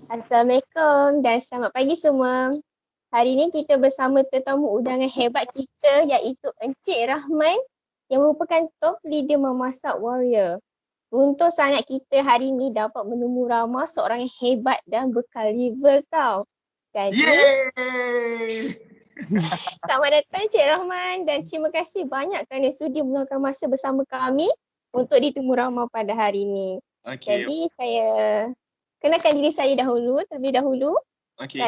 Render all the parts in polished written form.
Assalamualaikum dan selamat pagi semua. Hari ini kita bersama tetamu undangan hebat kita iaitu Encik Rahman yang merupakan top leader memasak warrior. Beruntung sangat kita hari ini dapat menemu Rama seorang yang hebat dan berkaliber tau. Jadi, Yeay! selamat datang Encik Rahman dan terima kasih banyak kerana sudi meluangkan masa bersama kami untuk ditemu Rama pada hari ini. Okay, Jadi, saya kenalkan diri saya terlebih dahulu. okay.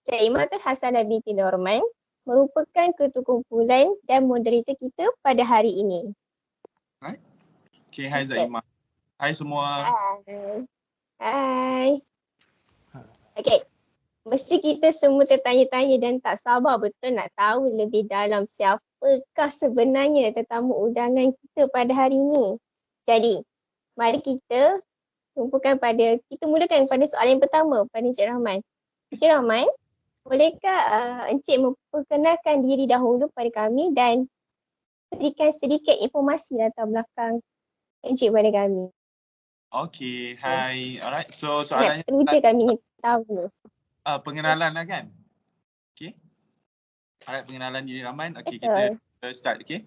Saya Imatul Hasanah binti Norman, merupakan ketua kumpulan dan moderator kita pada hari ini. Okay, hai Zaimah. Hai semua. Hai. Okay, mesti kita semua tertanya-tanya dan tak sabar betul nak tahu lebih dalam siapakah sebenarnya tetamu undangan kita pada hari ini. Jadi, mari kita mulakan pada soalan yang pertama pada Encik Rahman. Encik Rahman, bolehkah Encik memperkenalkan diri dahulu pada kami dan berikan sedikit informasi latar belakang Encik pada kami. Okay, hai. Alright, so Nak soalannya teruja kami ingin tahu ni. pengenalan lah kan? Okay. Alright, pengenalan diri Rahman. Okay, Betul. kita start, okay.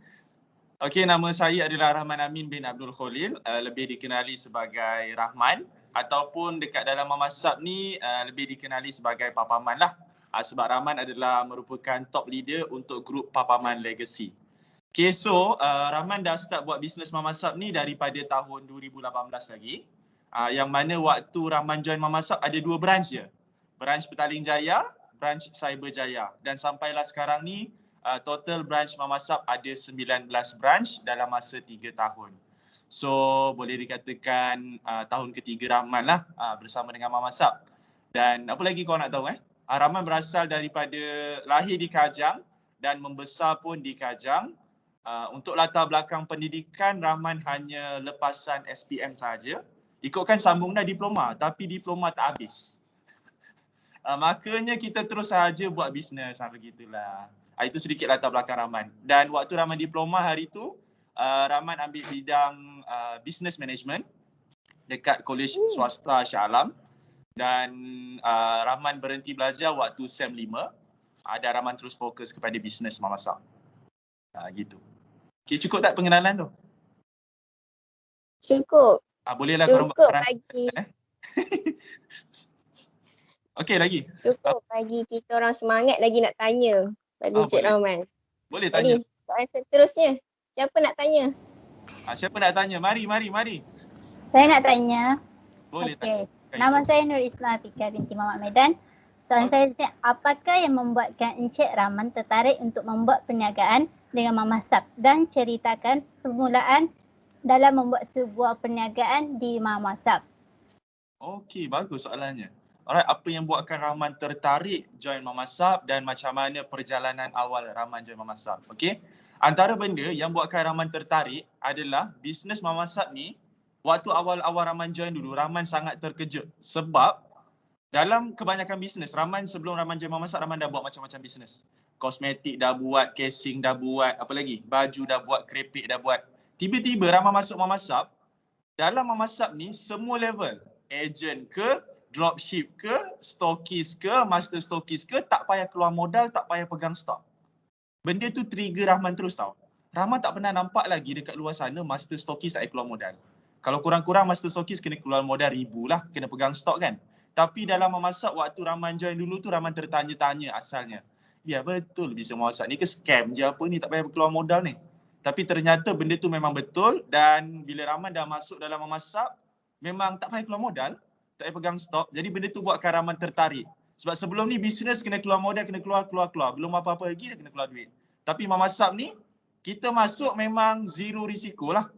Okay, nama saya adalah Rahman Amin bin Abdul Khalil, lebih dikenali sebagai Rahman ataupun dekat dalam memasak ni lebih dikenali sebagai Papaman lah. Sebab Rahman adalah merupakan top leader untuk grup Papaman Legacy. Okay, so Rahman dah start buat bisnes memasak ni daripada tahun 2018 lagi. Yang mana waktu Rahman join memasak ada 2 branch je. Branch Petaling Jaya, branch Cyberjaya. Dan sampailah sekarang ni total branch memasak ada 19 branch dalam masa 3 tahun. So boleh dikatakan tahun ketiga Rahman lah bersama dengan memasak. Dan apa lagi kau nak tahu Rahman berasal daripada lahir di Kajang dan membesar pun di Kajang. Untuk latar belakang pendidikan, Rahman hanya lepasan SPM saja. Ikutkan sambung dah diploma, tapi diploma tak habis. Makanya kita terus saja buat bisnes, begitulah. Itu sedikit latar belakang Rahman. Dan waktu Rahman diploma hari tu, Rahman ambil bidang business management dekat Kolej Swasta Shah Alam. Dan Rahman berhenti belajar waktu SEM 5. Dan Rahman terus fokus kepada bisnes memasak. Gitu. Okay, cukup tak pengenalan tu? Cukup. Bolehlah cukup bagi. Okey lagi. Cukup bagi kita orang semangat lagi nak tanya pada Encik Rahman. Boleh tanya. Jadi, soalan seterusnya, siapa nak tanya? Siapa nak tanya? Mari. Saya nak tanya. Boleh tanya. Okay. Nama saya Nur Islam Afika binti Muhammad Medan. Soalan saya, apakah yang membuatkan Encik Rahman tertarik untuk membuat perniagaan dengan memasak dan ceritakan permulaan dalam membuat sebuah perniagaan di memasak? Okey, bagus soalannya. Alright, apa yang buatkan Rahman tertarik join memasak dan macam mana perjalanan awal Rahman join memasak? Okey. Antara benda yang buatkan Rahman tertarik adalah bisnes memasak ni, waktu awal-awal Rahman join dulu, Rahman sangat terkejut sebab dalam kebanyakan bisnes, sebelum Rahman join memasak, Rahman dah buat macam-macam bisnes. Kosmetik dah buat, casing dah buat, apa lagi? Baju dah buat, keripik dah buat. Tiba-tiba Rahman masuk memasak, dalam memasak ni semua level, agent ke, dropship ke, stokis ke, master stokis ke, tak payah keluar modal, tak payah pegang stok. Benda tu trigger Rahman terus tau. Rahman tak pernah nampak lagi dekat luar sana master stokis tak payah keluar modal. Kalau kurang-kurang master stokis kena keluar modal 1,000 lah, kena pegang stok kan. Tapi dalam memasak waktu Rahman join dulu tu, Rahman tertanya-tanya asalnya. Ya betul bisa memasak ni ke scam je apa ni, tak payah keluar modal ni. Tapi ternyata benda tu memang betul dan bila Rahman dah masuk dalam memasak, memang tak payah keluar modal. Tak payah pegang stok. Jadi benda tu buatkan Rahman tertarik. Sebab sebelum ni bisnes kena keluar modal, kena keluar. Belum apa-apa lagi dah kena keluar duit. Tapi memasak ni, kita masuk memang zero risiko lah.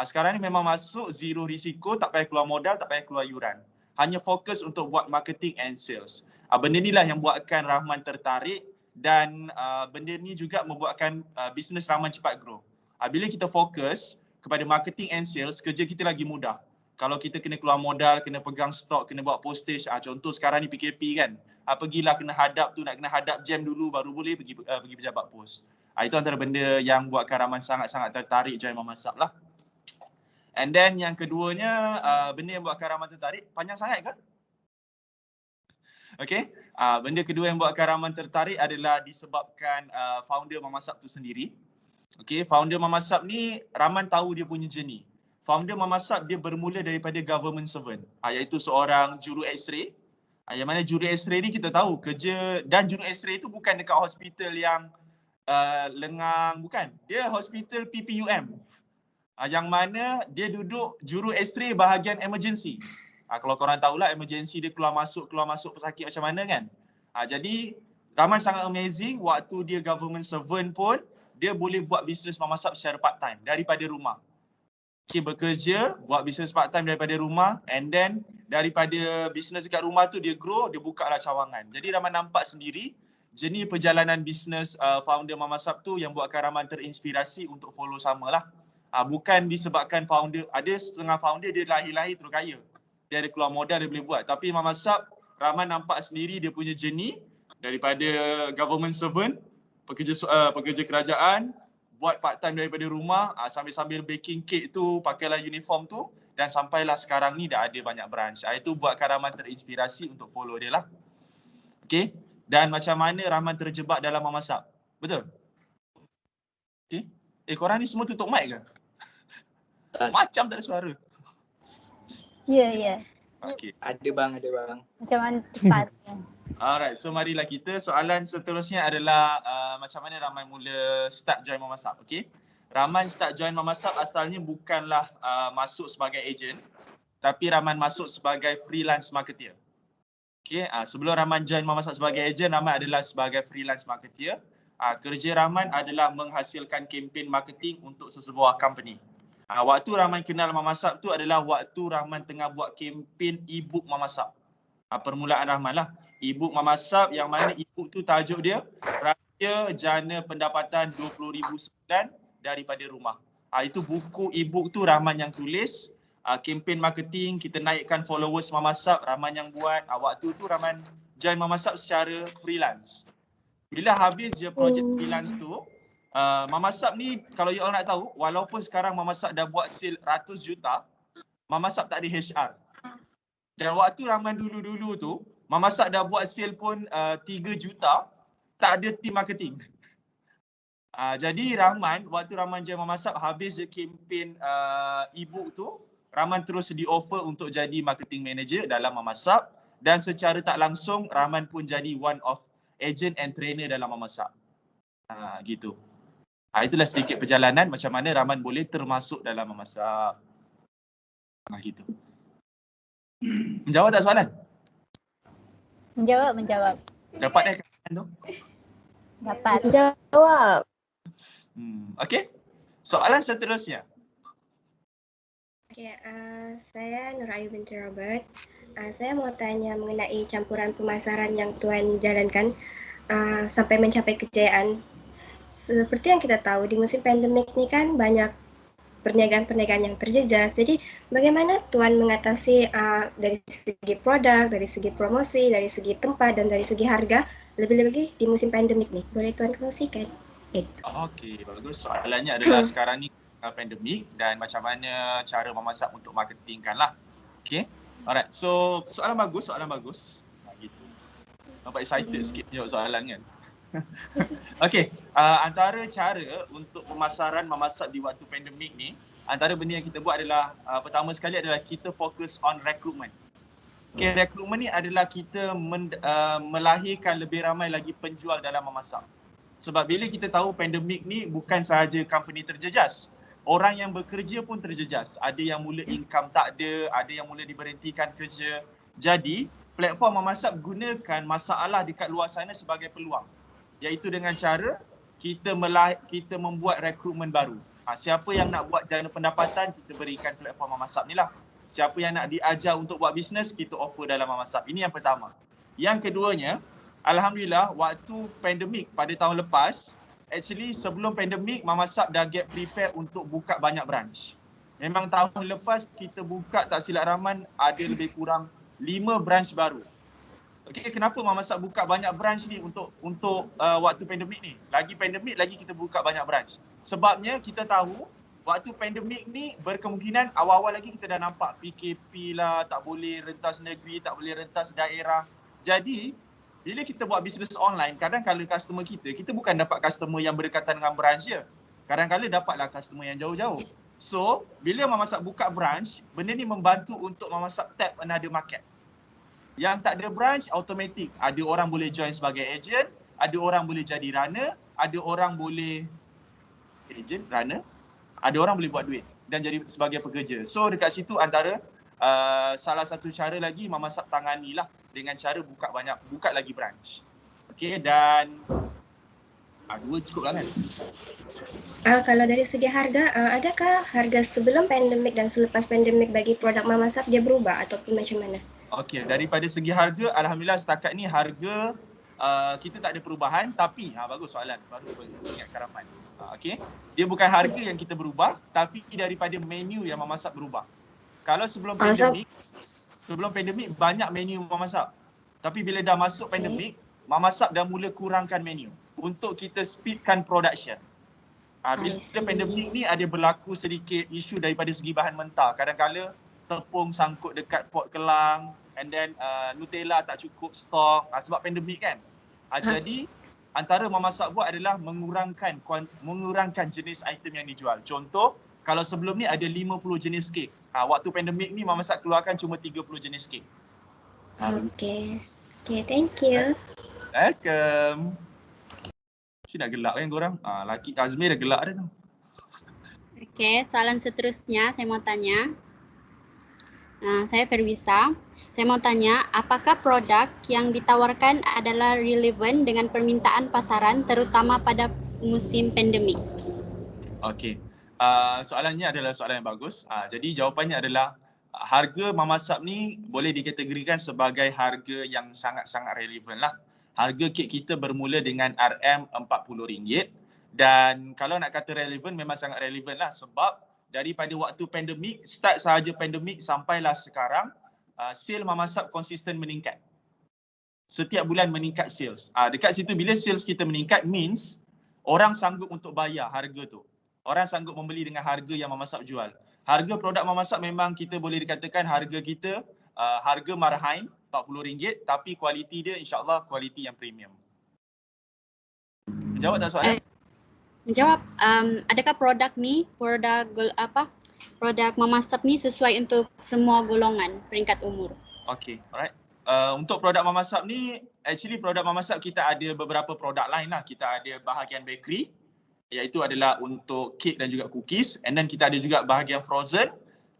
Sekarang ni memang masuk zero risiko, tak payah keluar modal, tak payah keluar yuran. Hanya fokus untuk buat marketing and sales. Benda ni lah yang buatkan Rahman tertarik dan benda ni juga membuatkan bisnes Rahman cepat grow. Bila kita fokus kepada marketing and sales, kerja kita lagi mudah. Kalau kita kena keluar modal, kena pegang stok, kena buat postage, contoh sekarang ni PKP kan, pergilah kena hadap tu, nak kena hadap jam dulu baru boleh pergi pejabat pos. Itu antara benda yang buatkan Rahman sangat-sangat tertarik join memasak lah. And then yang keduanya, benda yang buatkan Rahman tertarik, panjang sangat ke? Okay. Benda kedua yang buatkan Rahman tertarik adalah disebabkan founder Mamasab tu sendiri. Okay, founder Mamasab ni Rahman tahu dia punya journey. Founder Mamasab dia bermula daripada government servant, iaitu seorang juru X-ray. Yang mana juru X-ray ni kita tahu kerja, dan juru X-ray tu bukan dekat hospital yang lengang, bukan. Dia hospital PPUM. Yang mana dia duduk juru X-ray bahagian emergency. Kalau korang tahulah emergency dia keluar masuk pesakit macam mana kan. Jadi Rahman sangat amazing waktu dia government servant pun dia boleh buat bisnes Mamasab secara part time daripada rumah. Okay, bekerja, buat bisnes part time daripada rumah, and then daripada bisnes dekat rumah tu dia grow, dia buka lah cawangan. Jadi Rahman nampak sendiri jenis perjalanan bisnes founder Mamasab tu yang buatkan Rahman terinspirasi untuk follow samalah. Bukan disebabkan founder, ada setengah founder dia lahir-lahir terus kaya. Dia ada keluar modal, dia boleh buat. Tapi Mamasab, Rahman nampak sendiri dia punya journey daripada government servant, pekerja kerajaan, buat part time daripada rumah, sambil-sambil baking cake tu, pakailah uniform tu, dan sampailah sekarang ni dah ada banyak branch. Itu buatkan Rahman terinspirasi untuk follow dia lah. Okay. Dan macam mana Rahman terjebak dalam Mamasab. Betul? Okay. Korang ni semua tutup mic ke? Macam tak ada suara. Ya. Okay. Ada bang. Macam mana tepat. Alright, so marilah kita. Soalan seterusnya adalah macam mana Rahman mula start join Mamasab. Okay. Rahman start join Mamasab asalnya bukanlah masuk sebagai agent, tapi Rahman masuk sebagai freelance marketer. Okay. Sebelum Rahman join Mamasab sebagai agent, Rahman adalah sebagai freelance marketer. Kerja Rahman adalah menghasilkan kempen marketing untuk sesebuah company. Waktu Rahman kenal Mamasab tu adalah waktu Rahman tengah buat kempen e-book Mamasab. Permulaan Rahman lah. E-book Mamasab yang mana e-book tu tajuk dia Rahsia Jana Pendapatan 20,000 sebulan daripada rumah. Itu buku e-book tu Rahman yang tulis. Kempen marketing, kita naikkan followers Mamasab, Rahman yang buat. Waktu tu Rahman join Mamasab secara freelance. Bila habis je projek freelance tu, Mamasab ni kalau you all nak tahu, walaupun sekarang Mamasab dah buat sale ratus juta, Mamasab tak ada HR. Dan waktu Rahman dulu-dulu tu, Mamasab dah buat sale pun 3 juta, tak ada team marketing. Jadi Rahman, waktu Rahman join Mamasab, habis je kempen e-book tu, Rahman terus di offer untuk jadi marketing manager dalam Mamasab, dan secara tak langsung Rahman pun jadi one of agent and trainer dalam Mamasab. Gitu. Itulah sedikit perjalanan macam mana Rahman boleh termasuk dalam Mamasab. Gitu. Menjawab tak soalan? Menjawab. Dapat dah kan tu? Dapat. Jawab. Okey. Soalan seterusnya. Okay, saya Nur Ayu binti Robert. Saya mau tanya mengenai campuran pemasaran yang Tuan jalankan sampai mencapai kejayaan. Seperti yang kita tahu, di musim pandemik ni kan banyak perniagaan-perniagaan yang terjejas. Jadi bagaimana Tuan mengatasi dari segi produk, dari segi promosi, dari segi tempat dan dari segi harga, lebih-lebih di musim pandemik ni? Boleh Tuan kongsikan? Okey, bagus. Soalannya adalah sekarang ni pandemik dan macam mana cara Mamasab untuk marketingkan lah. Okey. Alright. So soalan bagus. Gitu. Nampak excited sikit jawab soalan kan. Okey, antara cara untuk pemasaran Mamasab di waktu pandemik ni, antara benda yang kita buat adalah pertama sekali adalah kita fokus on recruitment. Okey, recruitment ni adalah kita melahirkan lebih ramai lagi penjual dalam Mamasab. Sebab bila kita tahu pandemik ni bukan sahaja company terjejas, orang yang bekerja pun terjejas. Ada yang mula income tak ada yang mula diberhentikan kerja. Jadi, platform Mamasab gunakan masalah dekat luar sana sebagai peluang. Iaitu dengan cara kita membuat rekrutmen baru. Siapa yang nak buat jana pendapatan, kita berikan platform Mamasab ni lah. Siapa yang nak diajar untuk buat bisnes, kita offer dalam Mamasab. Ini yang pertama. Yang keduanya, alhamdulillah waktu pandemik pada tahun lepas, actually sebelum pandemik Mamasab dah get prepare untuk buka banyak branch. Memang tahun lepas kita buka, tak silap Rahman, ada lebih kurang 5 branch baru. Okey, kenapa Mamasab buka banyak branch ni untuk waktu pandemik ni? Lagi pandemik lagi kita buka banyak branch. Sebabnya kita tahu waktu pandemik ni berkemungkinan awal-awal lagi kita dah nampak PKP lah, tak boleh rentas negeri, tak boleh rentas daerah. Jadi bila kita buat bisnes online, kadang-kadang customer kita bukan dapat customer yang berdekatan dengan branch je. Kadang-kadang dapatlah customer yang jauh-jauh. So, bila Mama Sap buka branch, benda ni membantu untuk Mama Sap tap another market. Yang tak ada branch, automatic. Ada orang boleh join sebagai agent, ada orang boleh jadi runner, ada orang boleh agent, runner, ada orang boleh buat duit dan jadi sebagai pekerja. So, dekat situ antara salah satu cara lagi Mama Sap tanganilah dengan cara buka lagi branch. Okey, dan dua cukup lah kan? Kalau dari segi harga, adakah harga sebelum pandemik dan selepas pandemik bagi produk Mama Sap dia berubah ataupun macam mana? Okey, daripada segi harga, alhamdulillah setakat ni harga kita tak ada perubahan, tapi bagus soalan, baru boleh ingatkan Rahman. Okey, dia bukan harga yang kita berubah, tapi daripada menu yang Mama Sap berubah. Kalau sebelum pandemik banyak menu Mama Sap. Tapi bila dah masuk pandemik, Mama Sap dah mula kurangkan menu untuk kita speedkan production. Bila pandemik ni ada berlaku sedikit isu daripada segi bahan mentah. Kadang-kadang tepung sangkut dekat pot kelang, and then Nutella tak cukup stok sebab pandemik kan. Jadi antara Mama Sap buat adalah mengurangkan jenis item yang dijual. Contoh, kalau sebelum ni ada 50 jenis kek. Waktu pandemik ni Mama Sap keluarkan cuma 30 jenis kek. Okay, thank you. Welcome. Nak gelak kan korang? Laki Azmi dah gelak dah tu. Okey, soalan seterusnya saya mau tanya. Saya Perwisa. Saya mau tanya, apakah produk yang ditawarkan adalah relevan dengan permintaan pasaran terutama pada musim pandemik? Okey. Soalannya adalah soalan yang bagus. Jadi jawapannya adalah harga Mama Sap ni boleh dikategorikan sebagai harga yang sangat-sangat relevan lah. Harga kek kita bermula dengan RM40 dan kalau nak kata relevan memang sangat relevan lah sebab daripada waktu pandemik, start sahaja pandemik sampailah sekarang, sale Mama Sap konsisten meningkat. Setiap bulan meningkat sales. Dekat situ bila sales kita meningkat means orang sanggup untuk bayar harga tu. Orang sanggup membeli dengan harga yang Mama Sap jual. Harga produk Mama Sap memang kita boleh dikatakan harga kita harga marhain RM40 tapi kualiti dia insya-Allah kualiti yang premium. Menjawab tak soalan? Menjawab. Adakah produk Mama Sap ni sesuai untuk semua golongan peringkat umur? Okay, alright. Untuk produk Mama Sap ni, actually produk Mama Sap kita ada beberapa produk lain lah. Kita ada bahagian bakery, iaitu adalah untuk kek dan juga cookies, and then kita ada juga bahagian frozen.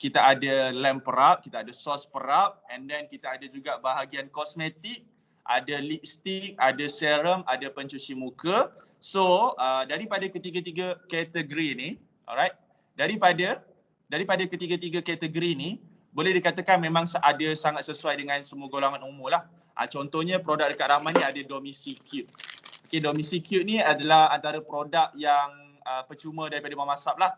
Kita ada lem perap, kita ada sos perap, and then kita ada juga bahagian kosmetik, ada lipstick, ada serum, ada pencuci muka. So, daripada ketiga-tiga kategori ni, alright, daripada ketiga-tiga kategori ni, boleh dikatakan memang ada sangat sesuai dengan semua golongan umur lah. Contohnya produk dekat Rahman ni ada Domisi Cute. Okay, Domisi Cute ni adalah antara produk yang percuma daripada Mama Sap lah.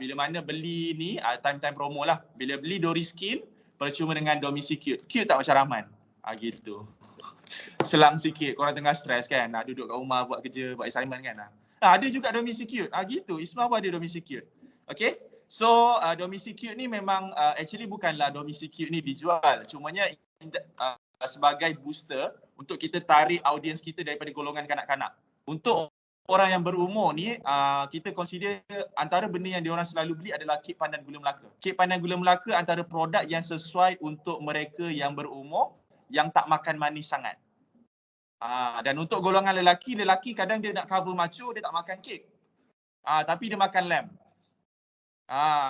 Bila mana beli ni, time-time promo lah. Bila beli Dori Skin, percuma dengan Domisi Cute. Cute tak macam Rahman? Gitu. Selang sikit, korang tengah stres kan? Duduk kat rumah buat kerja, buat assignment kan? Ada juga Domisi Cute. Gitu, Isma pun ada Domisi Cute. Okay? So, Domisi Cute ni memang actually bukanlah Domisi Cute ni dijual. Cumanya sebagai booster untuk kita tarik audiens kita daripada golongan kanak-kanak. Untuk orang yang berumur ni, kita consider antara benda yang diorang selalu beli adalah kek pandan gula Melaka. Kek pandan gula Melaka antara produk yang sesuai untuk mereka yang berumur yang tak makan manis sangat. Dan untuk golongan lelaki kadang dia nak cover macho, dia tak makan kek. Tapi dia makan lem.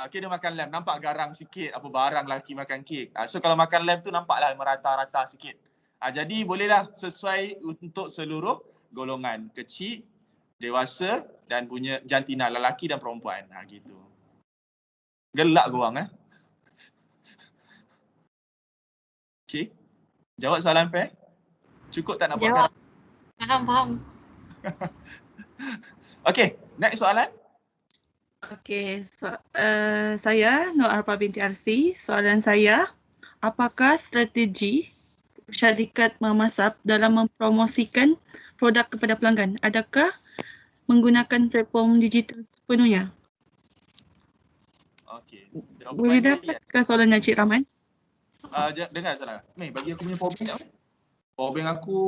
Okay, dia makan lem. Nampak garang sikit apa barang lelaki makan kek. So kalau makan lem tu nampaklah merata-rata sikit. Jadi bolehlah sesuai untuk seluruh golongan. Kecil, dewasa dan punya jantina, lelaki dan perempuan. Gitu. Gelak korang Okay. Jawab soalan fair? Cukup tak nak buat? Faham. Okay, next soalan. Okay, saya Nur Arpa binti Arsi. Soalan saya, apakah strategi syarikat Mama Sap dalam mempromosikan produk kepada pelanggan? Adakah menggunakan platform digital sepenuhnya? Okay. Boleh dapatkan soalan Encik Rahman? Dengar salah. Bagi aku punya power bank tak? Powerbank aku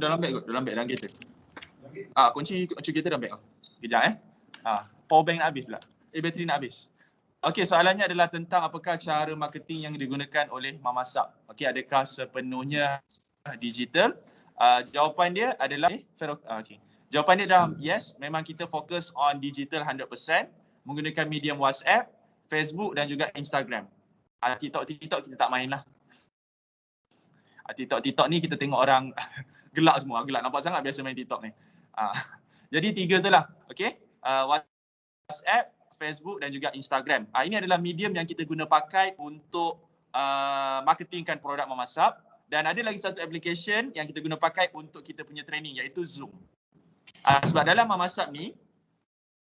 dalam beg kot, dalam kereta. Kunci kereta dalam beg. Kejap powerbank nak habis pula. Bateri nak habis. Okey, soalannya adalah tentang apakah cara marketing yang digunakan oleh Mama Sap. Okey, adakah sepenuhnya digital? Jawapan dia adalah Jawapan dia adalah yes, memang kita fokus on digital 100% menggunakan medium WhatsApp, Facebook dan juga Instagram. TikTok kita tak main lah. TikTok ni kita tengok orang gelak semua, gelak nampak sangat biasa main TikTok ni. Jadi 3 tu lah. Okey. WhatsApp, Facebook dan juga Instagram. Ini adalah medium yang kita guna pakai untuk marketingkan produk Mama Sap. Dan ada lagi satu application yang kita guna pakai untuk kita punya training iaitu Zoom. Sebab dalam Mama Sap ni,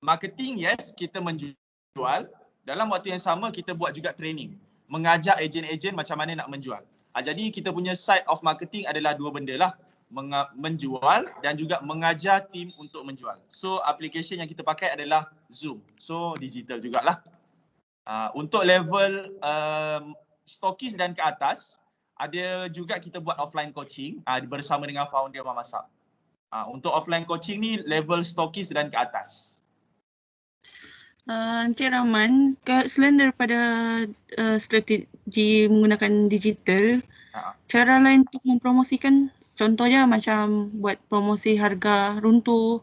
marketing yes kita menjual, dalam waktu yang sama kita buat juga training. Mengajar ejen-ejen macam mana nak menjual. Jadi kita punya side of marketing adalah 2 benda lah. Menjual dan juga mengajar tim untuk menjual. So application yang kita pakai adalah Zoom. So digital jugalah. Untuk level stokis dan ke atas, ada juga kita buat offline coaching bersama dengan founder Mama Sap. Untuk offline coaching ni level stokis dan ke atas. Encik Rahman, selain daripada strategi menggunakan digital, cara lain untuk mempromosikan, contohnya macam buat promosi harga runtuh,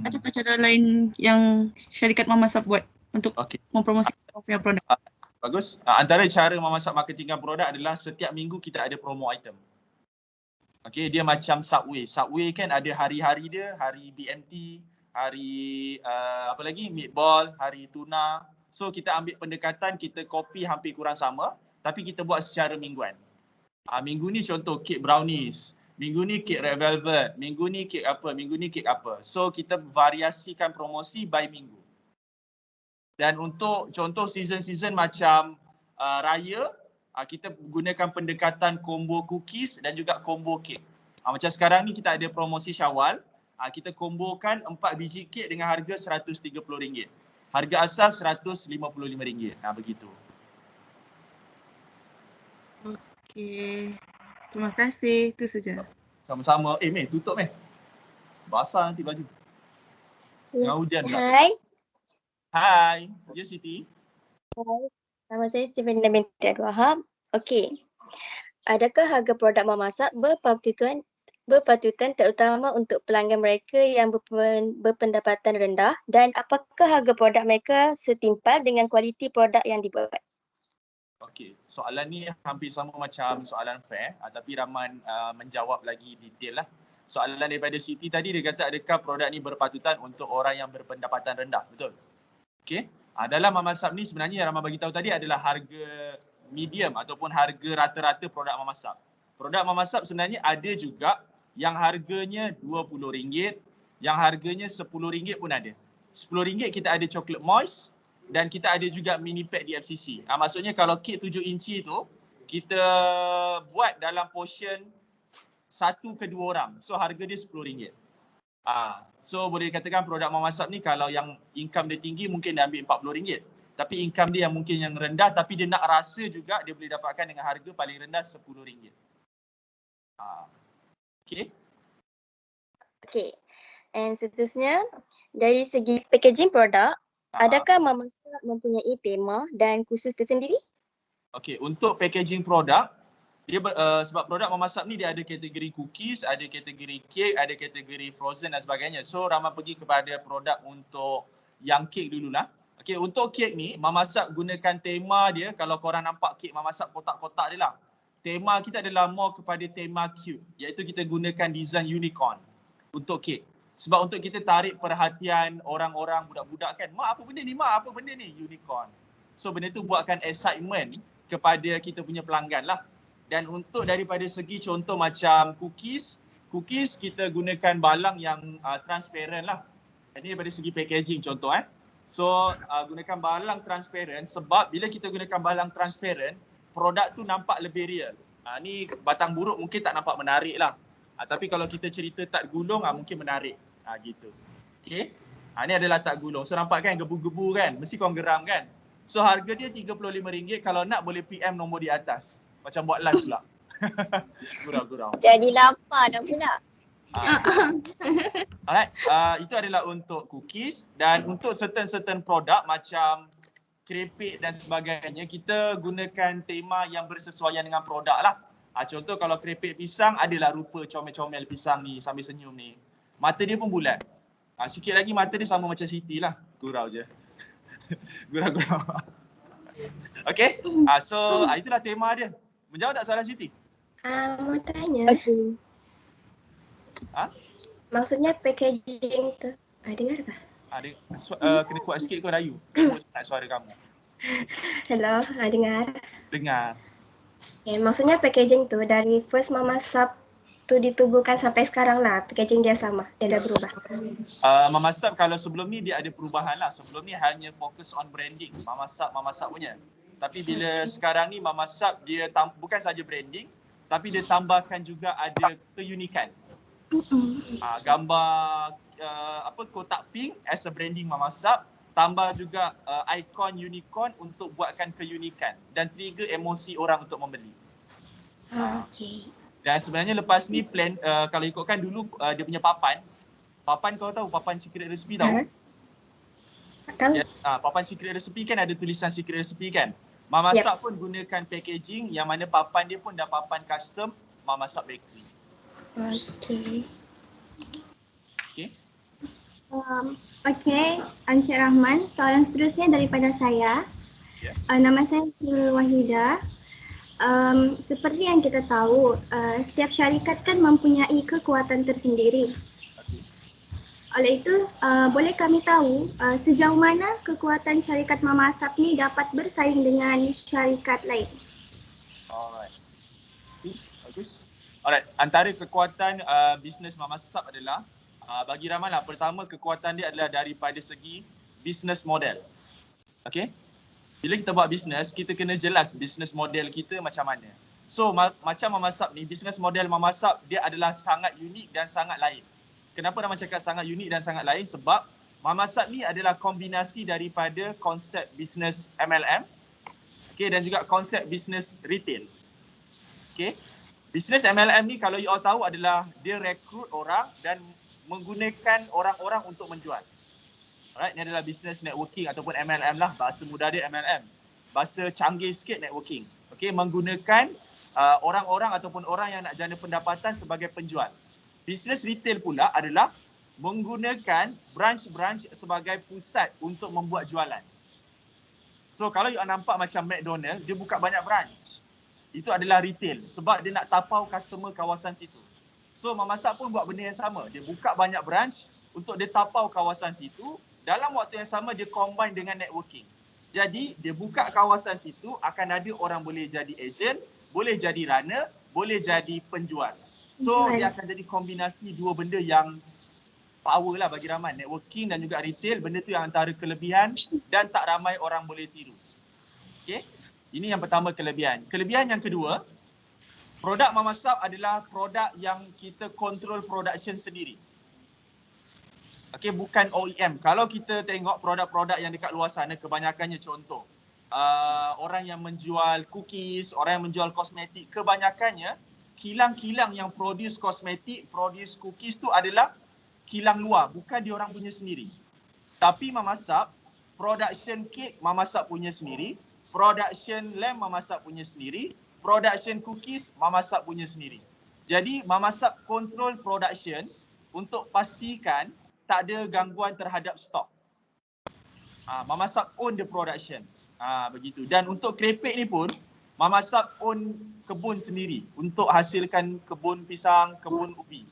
adakah cara lain yang syarikat Mama Sap buat untuk mempromosikan produk? Bagus. Antara cara Mama Sap marketingkan produk adalah setiap minggu kita ada promo item. Okey, dia macam Subway. Subway kan ada hari-hari dia, hari BMT, hari apa lagi, meatball, hari tuna. So kita ambil pendekatan, kita copy hampir kurang sama tapi kita buat secara mingguan. Minggu ni contoh kek brownies, minggu ni kek red velvet, minggu ni kek apa, minggu ni kek apa. So kita variasikan promosi by minggu. Dan untuk contoh season-season macam raya, kita gunakan pendekatan combo cookies dan juga combo kek. Macam sekarang ni kita ada promosi Syawal, kita kombokan 4 biji kek dengan harga RM130. Harga asal RM155. Begitu. Okey. Terima kasih. Itu saja. Sama-sama. Meh, tutup Meh. Basah nanti baju. Tengah hujan pula. Hai. Ya Siti. Hai. Nama saya Steven binti Abdul Wahab. Okey. Adakah harga produk Mama Sap berpatutan terutama untuk pelanggan mereka yang berpendapatan rendah, dan apakah harga produk mereka setimpal dengan kualiti produk yang dibuat? Okey, soalan ni hampir sama macam soalan fair, tapi Rahman menjawab lagi detail lah. Soalan daripada Siti tadi, dia kata adakah produk ni berpatutan untuk orang yang berpendapatan rendah, betul? Okey, dalam Mama Sap ni sebenarnya yang Rahman bagi tahu tadi adalah harga medium ataupun harga rata-rata produk Mama Sap. Produk Mama Sap sebenarnya ada juga yang harganya RM20, yang harganya RM10 pun ada. RM10 kita ada chocolate moist dan kita ada juga mini pack di FCC. Maksudnya kalau kek 7 inci tu kita buat dalam portion 1 ke 2 orang. So harga dia RM10. So boleh dikatakan produk Mama Sap ni kalau yang income dia tinggi mungkin dia ambil RM40. Tapi income dia yang mungkin yang rendah tapi dia nak rasa juga dia boleh dapatkan dengan harga paling rendah RM10. Okey. Okey. And seterusnya, dari segi packaging produk, adakah Mama Sap mempunyai tema dan khusus tersendiri? Okey, untuk packaging produk, dia sebab produk Mama Sap ni dia ada kategori cookies, ada kategori kek, ada kategori frozen dan sebagainya. So Rahman pergi kepada produk untuk yang kek dululah. Okey, untuk kek ni Mama Sap gunakan tema dia, kalau korang nampak kek Mama Sap kotak-kotak dia lah. Tema kita adalah more kepada tema cute, iaitu kita gunakan design unicorn untuk kek. Sebab untuk kita tarik perhatian orang-orang, budak-budak kan, mak apa benda ni, mak apa benda ni, unicorn. So benda tu buatkan excitement kepada kita punya pelanggan lah. Dan untuk daripada segi contoh macam cookies kita gunakan balang yang transparent lah. Ini daripada segi packaging contoh So gunakan balang transparent sebab bila kita gunakan balang transparent, produk tu nampak lebih real. Ni batang buruk mungkin tak nampak menarik lah. Tapi kalau kita cerita tak gulung mungkin menarik. Gitu. Okay. Ni adalah tak gulung. So nampak kan gebu-gebu kan. Mesti korang geram kan. So harga dia RM35. Kalau nak boleh PM nombor di atas. Macam buat lunch pula. Gurau. Jadi lapar dah pula. Alright, itu adalah untuk cookies dan untuk certain produk macam keripik dan sebagainya, kita gunakan tema yang bersesuaian dengan produk lah. Contoh kalau keripik pisang adalah rupa comel-comel pisang ni sambil senyum ni. Mata dia pun bulat. Sikit lagi mata dia sama macam Siti lah. Gurau je. Gurau. Okay, so itulah tema dia. Menjawab tak soalan Siti? Mau tanya. Okay. Maksudnya packaging tu. Dengar tak? Kena kuat sikit kau Rayu. Tak suara kamu. Hello, dengar. Okay, maksudnya packaging tu dari first Mama Sap tu ditubuhkan sampai sekarang lah. Packaging dia sama, dia dah berubah. Mama Sap kalau sebelum ni dia ada perubahan lah. Sebelum ni hanya fokus on branding. Mama Sap punya. Tapi bila sekarang ni Mama Sap dia bukan saja branding, tapi dia tambahkan juga ada keunikan. Gambar kotak pink as a branding Mama Sap, tambah juga ikon unicorn untuk buatkan keunikan dan trigger emosi orang untuk membeli. Okay. Dan sebenarnya lepas ni plan kalau ikutkan dulu dia punya papan kau tahu papan secret recipe tahu? Tahu. Papan secret recipe kan ada tulisan secret recipe kan? Mama Sap pun gunakan packaging yang mana papan dia pun dah papan custom Mama Sap Bakery. Okay, Encik Rahman, soalan seterusnya daripada saya. Nama saya Nurul Wahida. Seperti yang kita tahu, setiap syarikat kan mempunyai kekuatan tersendiri. Oleh itu, boleh kami tahu sejauh mana kekuatan syarikat Mama Sap ni dapat bersaing dengan syarikat lain? Alright. Bagus. Alright, antara kekuatan bisnes Mama Sap adalah bagi Rahman lah, pertama kekuatan dia adalah daripada segi business model. Okay? Bila kita buat bisnes, kita kena jelas business model kita macam mana. So macam Mama Sap ni, business model Mama Sap dia adalah sangat unik dan sangat lain. Kenapa Rahman cakap sangat unik dan sangat lain? Sebab Mama Sap ni adalah kombinasi daripada konsep bisnes MLM, okay, dan juga konsep bisnes retail. Okay? Bisnes MLM ni kalau you all tahu adalah dia rekrut orang dan menggunakan orang-orang untuk menjual. Alright, ni adalah business networking ataupun MLM lah, bahasa mudah dia MLM. Bahasa canggih sikit networking. Okey, menggunakan orang-orang ataupun orang yang nak jana pendapatan sebagai penjual. Business retail pula adalah menggunakan branch-branch sebagai pusat untuk membuat jualan. So kalau you nampak macam McDonald, dia buka banyak branch. Itu adalah retail sebab dia nak tapau customer kawasan situ. So Mama Sap pun buat benda yang sama. Dia buka banyak branch untuk dia tapau kawasan situ. Dalam waktu yang sama dia combine dengan networking. Jadi dia buka kawasan situ, akan ada orang boleh jadi agent, boleh jadi runner, boleh jadi penjual. So dia akan jadi kombinasi dua benda yang power lah bagi Rahman. Networking dan juga retail, benda tu yang antara kelebihan dan tak ramai orang boleh tiru. Okay? Ini yang pertama kelebihan. Kelebihan yang kedua, produk Mama Sap adalah produk yang kita kontrol production sendiri. Okey, bukan OEM. Kalau kita tengok produk-produk yang dekat luar sana, kebanyakannya contoh, orang yang menjual cookies, orang yang menjual kosmetik, kebanyakannya kilang-kilang yang produce kosmetik, produce cookies tu adalah kilang luar, bukan dia orang punya sendiri. Tapi Mama Sap, production cake Mama Sap punya sendiri, production lamp Mama Sap punya sendiri, production cookies Mama Sap punya sendiri. Jadi Mama Sap control production untuk pastikan tak ada gangguan terhadap stok. Mama Sap own the production. Begitu. Dan untuk keripik ni pun Mama Sap own kebun sendiri untuk hasilkan kebun pisang, kebun ubi.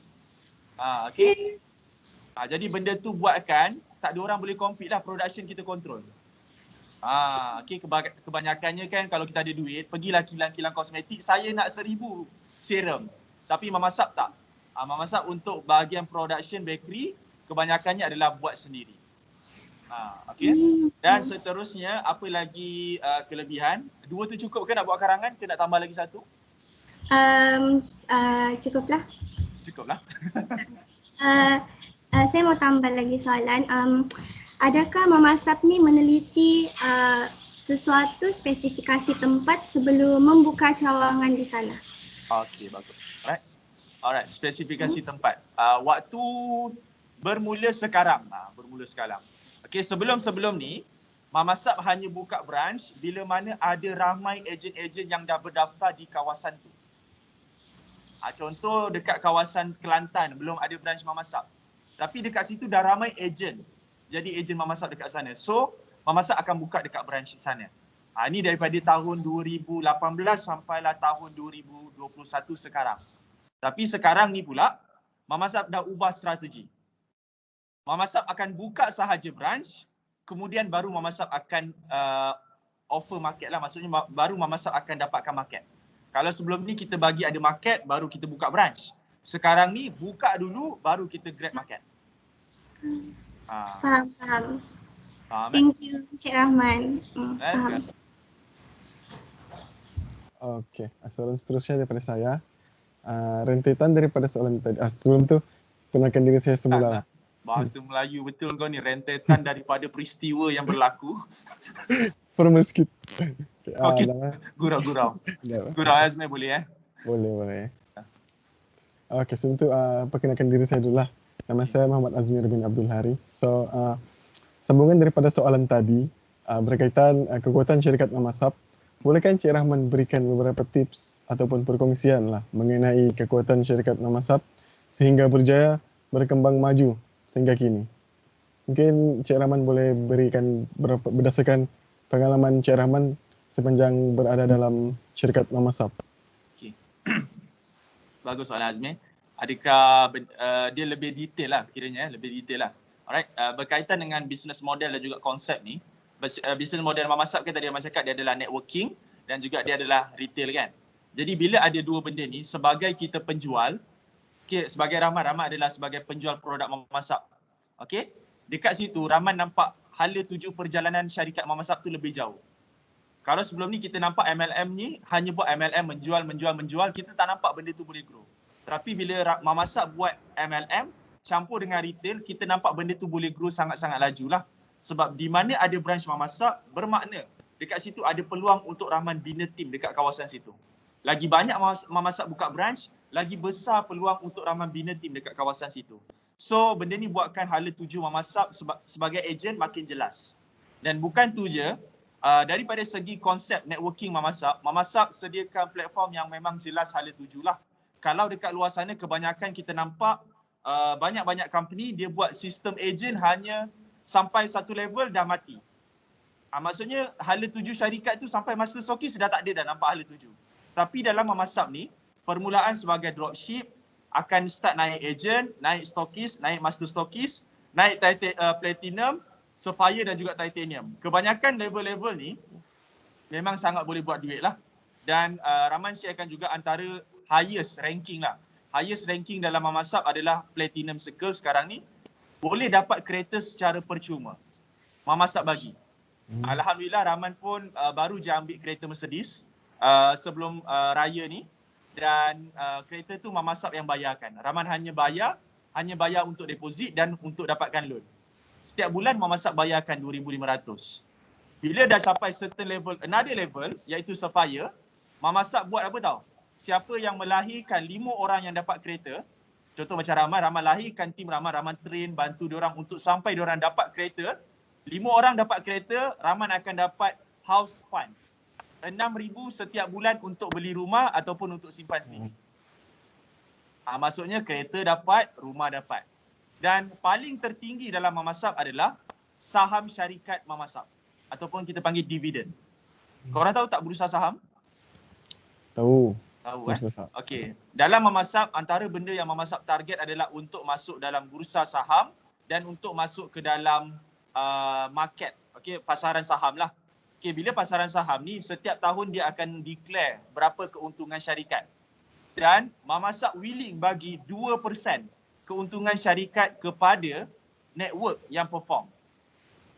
Okay. Jadi benda tu buatkan tak ada orang boleh compete lah, production kita control. Okay, kebanyakannya kan kalau kita ada duit, pergilah kilang-kilang kosmetik, saya nak 1000 serum. Tapi Mama Sap tak. Mama Sap untuk bahagian production bakery, kebanyakannya adalah buat sendiri. Okay. Dan seterusnya, apa lagi kelebihan? 2 tu cukup ke nak buat karangan? Ke nak tambah lagi 1? Cukuplah. Cukuplah. Saya mau tambah lagi soalan. Adakah Mama Sap ni meneliti sesuatu spesifikasi tempat sebelum membuka cawangan di sana? Okey, bagus. Alright, spesifikasi tempat. Waktu bermula sekarang. Bermula sekarang. Okey, sebelum ni, Mamasab hanya buka branch bila mana ada ramai ejen-ejen yang dah berdaftar di kawasan tu. Contoh dekat kawasan Kelantan belum ada branch Mamasab. Tapi dekat situ dah ramai ejen. Jadi ejen Mamasab dekat sana. So, Mamasab akan buka dekat branch sana. Ini daripada tahun 2018 sampailah tahun 2021 sekarang. Tapi sekarang ni pula, Mamasab dah ubah strategi. Mamasab akan buka sahaja branch, kemudian baru Mamasab akan offer market lah. Maksudnya baru Mamasab akan dapatkan market. Kalau sebelum ni kita bagi ada market, baru kita buka branch. Sekarang ni buka dulu, baru kita grab market. Faham. Thank you Encik Rahman. Faham. Okey, soalan seterusnya daripada saya. Rentetan daripada soalan tadi. Sebelum tu, kenalkan diri saya semula. Bahasa Melayu betul kau ni, rentetan daripada peristiwa yang berlaku. Formal sikit. Okey, gurau. Gurau Azmi boleh Boleh. Okey, sebelum tu perkenalkan diri saya dulu lah. Nama saya Muhammad Azmir bin Abdul Hari. So, sambungan daripada soalan tadi berkaitan kekuatan syarikat Mamasab. Bolehkah Encik Rahman berikan beberapa tips ataupun perkongsian lah mengenai kekuatan syarikat Mamasab sehingga berjaya berkembang maju sehingga kini? Mungkin Encik Rahman boleh berikan berdasarkan pengalaman Encik Rahman sepanjang berada dalam syarikat Mamasab. Okey. Bagus soalan Azmi. Adakah dia lebih detail lah kiranya, lebih detail lah. Alright, berkaitan dengan business model dan juga konsep ni. Business model Mamasab kan tadi Abang cakap dia adalah networking dan juga dia adalah retail kan. Jadi bila ada dua benda ni, sebagai kita penjual, okay, sebagai Rahman adalah sebagai penjual produk Mamasab. Okay, dekat situ Rahman nampak hala tuju perjalanan syarikat Mamasab tu lebih jauh. Kalau sebelum ni kita nampak MLM ni hanya buat MLM, menjual, kita tak nampak benda tu boleh grow. Tapi bila Mamasab buat MLM campur dengan retail, kita nampak benda tu boleh grow sangat-sangat laju lah. Sebab di mana ada branch Mamasab, bermakna dekat situ ada peluang untuk Rahman bina tim dekat kawasan situ. Lagi banyak Mamasab buka branch, lagi besar peluang untuk Rahman bina tim dekat kawasan situ. So benda ni buatkan hala tuju Mamasab sebagai ejen makin jelas. Dan bukan tu je, daripada segi konsep networking Mamasab sediakan platform yang memang jelas hala tuju lah. Kalau dekat luar sana kebanyakan kita nampak banyak-banyak company dia buat sistem ejen hanya sampai satu level dah mati. Maksudnya hala tuju syarikat tu sampai master stokis dah tak ada dah nampak hala tuju. Tapi dalam Mamasab ni, permulaan sebagai dropship, akan start naik agent, naik stokis, naik master stokis, naik platinum, sapphire dan juga titanium. Kebanyakan level-level ni memang sangat boleh buat duit lah. Dan Rahman sharekan juga antara highest ranking lah. Highest ranking dalam Mamasab adalah platinum circle sekarang ni. Boleh dapat kereta secara percuma. Mamasab bagi. Alhamdulillah Rahman pun baru je ambil kereta Mercedes sebelum raya ni. Dan kereta tu Mamasab yang bayarkan. Rahman hanya bayar untuk deposit dan untuk dapatkan loan. Setiap bulan Mamasab bayarkan 2,500. Bila dah sampai certain level, another level iaitu sapphire, Mamasab buat apa tahu? Siapa yang melahirkan 5 orang yang dapat kereta, contoh macam Rahman lahirkan tim Rahman train, bantu diorang untuk sampai diorang dapat kereta. 5 orang dapat kereta, Rahman akan dapat house fund. 6,000 setiap bulan untuk beli rumah ataupun untuk simpan sendiri. Maksudnya kereta dapat, rumah dapat. Dan paling tertinggi dalam Mamasab adalah saham syarikat Mamasab. Ataupun kita panggil dividen. Korang tahu tak bursa saham? Tahu. Okey. Dalam Mamasab, antara benda yang Mamasab target adalah untuk masuk dalam bursa saham dan untuk masuk ke dalam market, okey, pasaran saham lah. Okey, bila pasaran saham ni setiap tahun dia akan declare berapa keuntungan syarikat. Dan Mamasab willing bagi 2% keuntungan syarikat kepada network yang perform.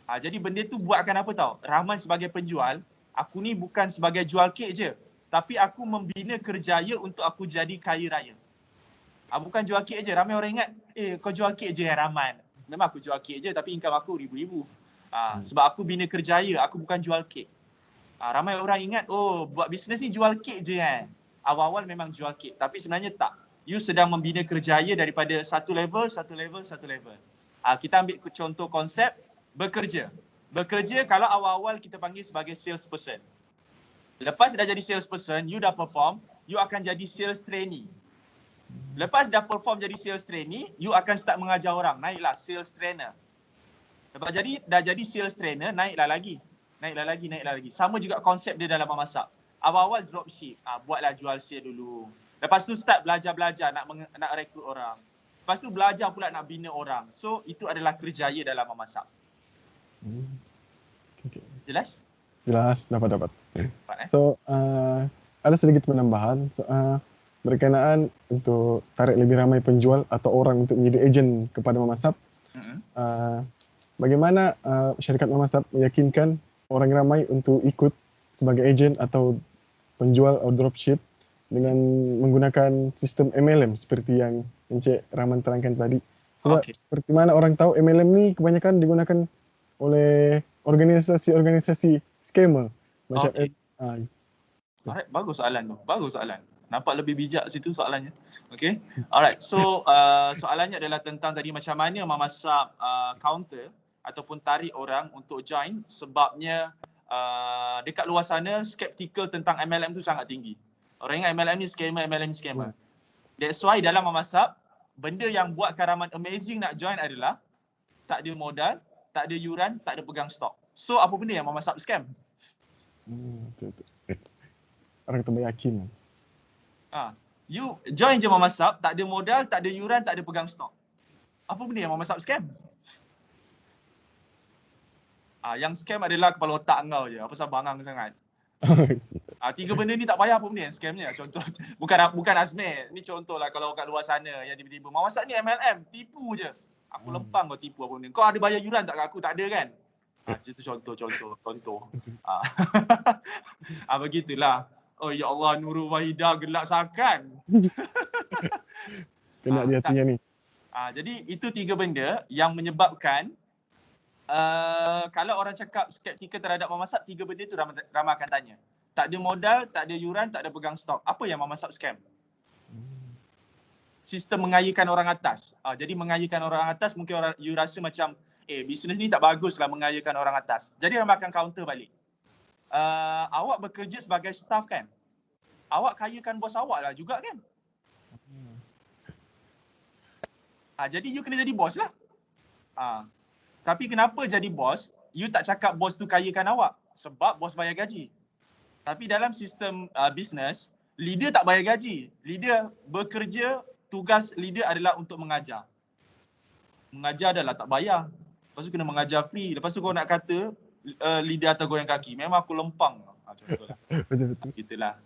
Jadi benda tu buatkan apa tahu? Rahman sebagai penjual, aku ni bukan sebagai jual kek je. Tapi aku membina kerjaya untuk aku jadi kaya raya. Bukan jual kek je. Ramai orang ingat, kau jual kek je Rahman. Memang aku jual kek je tapi income aku ribu-ribu. Sebab aku bina kerjaya, aku bukan jual kek. Ramai orang ingat, buat bisnes ni jual kek je kan. awal-awal memang jual kek. Tapi sebenarnya tak. You sedang membina kerjaya daripada satu level. Kita ambil contoh konsep bekerja. Bekerja kalau awal-awal kita panggil sebagai salesperson. Lepas dah jadi salesperson, you dah perform, you akan jadi sales trainee. Lepas dah perform jadi sales trainee, you akan start mengajar orang, naiklah sales trainer. Lepas dah jadi sales trainer, naiklah lagi. Sama juga konsep dia dalam memasak. Awal-awal dropship, buatlah jual share dulu. Lepas tu start belajar nak rekrut orang. Lepas tu belajar pula nak bina orang. So itu adalah kerjaya dalam memasak. Jelas? Jelas, dapat. So, ada sedikit penambahan. So, berkenaan untuk tarik lebih ramai penjual atau orang untuk menjadi ejen kepada Mamasab. Bagaimana syarikat Mamasab meyakinkan orang ramai untuk ikut sebagai ejen atau penjual atau dropship dengan menggunakan sistem MLM seperti yang Encik Rahman terangkan tadi. Sebab seperti mana orang tahu MLM ni kebanyakan digunakan oleh organisasi-organisasi scammer macam Alright, bagus soalan tu. Nampak lebih bijak situ soalannya. Okay. Alright. So soalannya adalah tentang tadi macam mana Mamasab counter ataupun tarik orang untuk join sebabnya dekat luar sana skeptikal tentang MLM tu sangat tinggi. Orang ingat MLM ni scammer. That's why dalam Mamasab benda yang buatkan Rahman amazing nak join adalah tak ada modal, tak ada yuran, tak ada pegang stok. So apa benda yang Mamasab scam? Orang tu yakin. You join je Mamasab, tak ada modal, tak ada yuran, tak ada pegang stok. Apa benda yang Mamasab scam? Yang scam adalah kepala otak kau je. Apa pasal bangang sangat? Tiga benda ni tak payah apa benda yang scamnya. Contoh, bukan Azmir. Ni contoh lah kalau kat luar sana yang tiba-tiba Mamasab ni MLM, tipu je. Aku lempang kau tipu apa benda. Kau ada bayar yuran tak kat aku? Tak ada kan? Itu contoh. Begitulah. Oh ya Allah, Nurul Wahidah gelak sakan. Kena di hatinya ni. Jadi itu tiga benda yang menyebabkan kalau orang cakap skeptikal terhadap Mamasab, tiga benda tu ramai akan tanya. Tak ada modal, tak ada yuran, tak ada pegang stok. Apa yang Mamasab scam? Sistem mengayakan orang atas. Jadi mengayakan orang atas mungkin you rasa macam bisnes ni tak bagus lah mengayakan orang atas. Jadi ramai akan counter balik. Awak bekerja sebagai staff kan? Awak kayakan bos awak lah juga kan? Jadi you kena jadi bos lah. Tapi kenapa jadi bos, you tak cakap bos tu kayakan awak? Sebab bos bayar gaji. Tapi dalam sistem bisnes, leader tak bayar gaji. Leader bekerja, tugas leader adalah untuk mengajar. Mengajar adalah tak bayar. Lepas tu kena mengajar free. Lepas tu kau nak kata leader atas goyang kaki. Memang aku lempang. Contohlah. Betul-betul. Gitulah.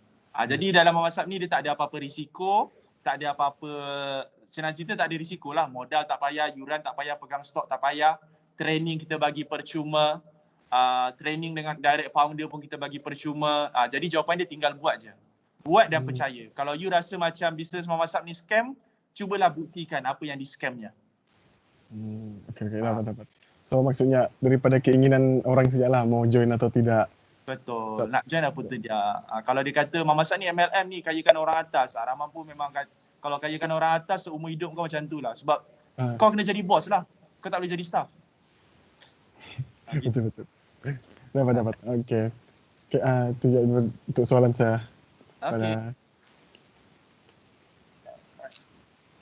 Jadi dalam Mamasab ni dia tak ada apa-apa risiko. Tak ada apa-apa, senang cerita tak ada risiko lah. Modal tak payah, yuran tak payah, pegang stok tak payah. Training kita bagi percuma. Training dengan direct founder pun kita bagi percuma. Jadi jawapan dia tinggal buat je. Buat dan percaya. Kalau you rasa macam bisnes Mamasab ni scam, cubalah buktikan apa yang di scamnya. Okay, dapat. So maksudnya daripada keinginan orang sajalah mau join atau tidak. Betul. Nak join apa tidak. Kalau dia kata Mamasab ni MLM ni kayakan orang atas. Rahman pun memang kalau kayakan orang atas seumur hidup kau macam tu lah. Sebab kau kena jadi bos lah. Kau tak boleh jadi staff. Betul. Dapat. Okay. Itu je untuk soalan saya.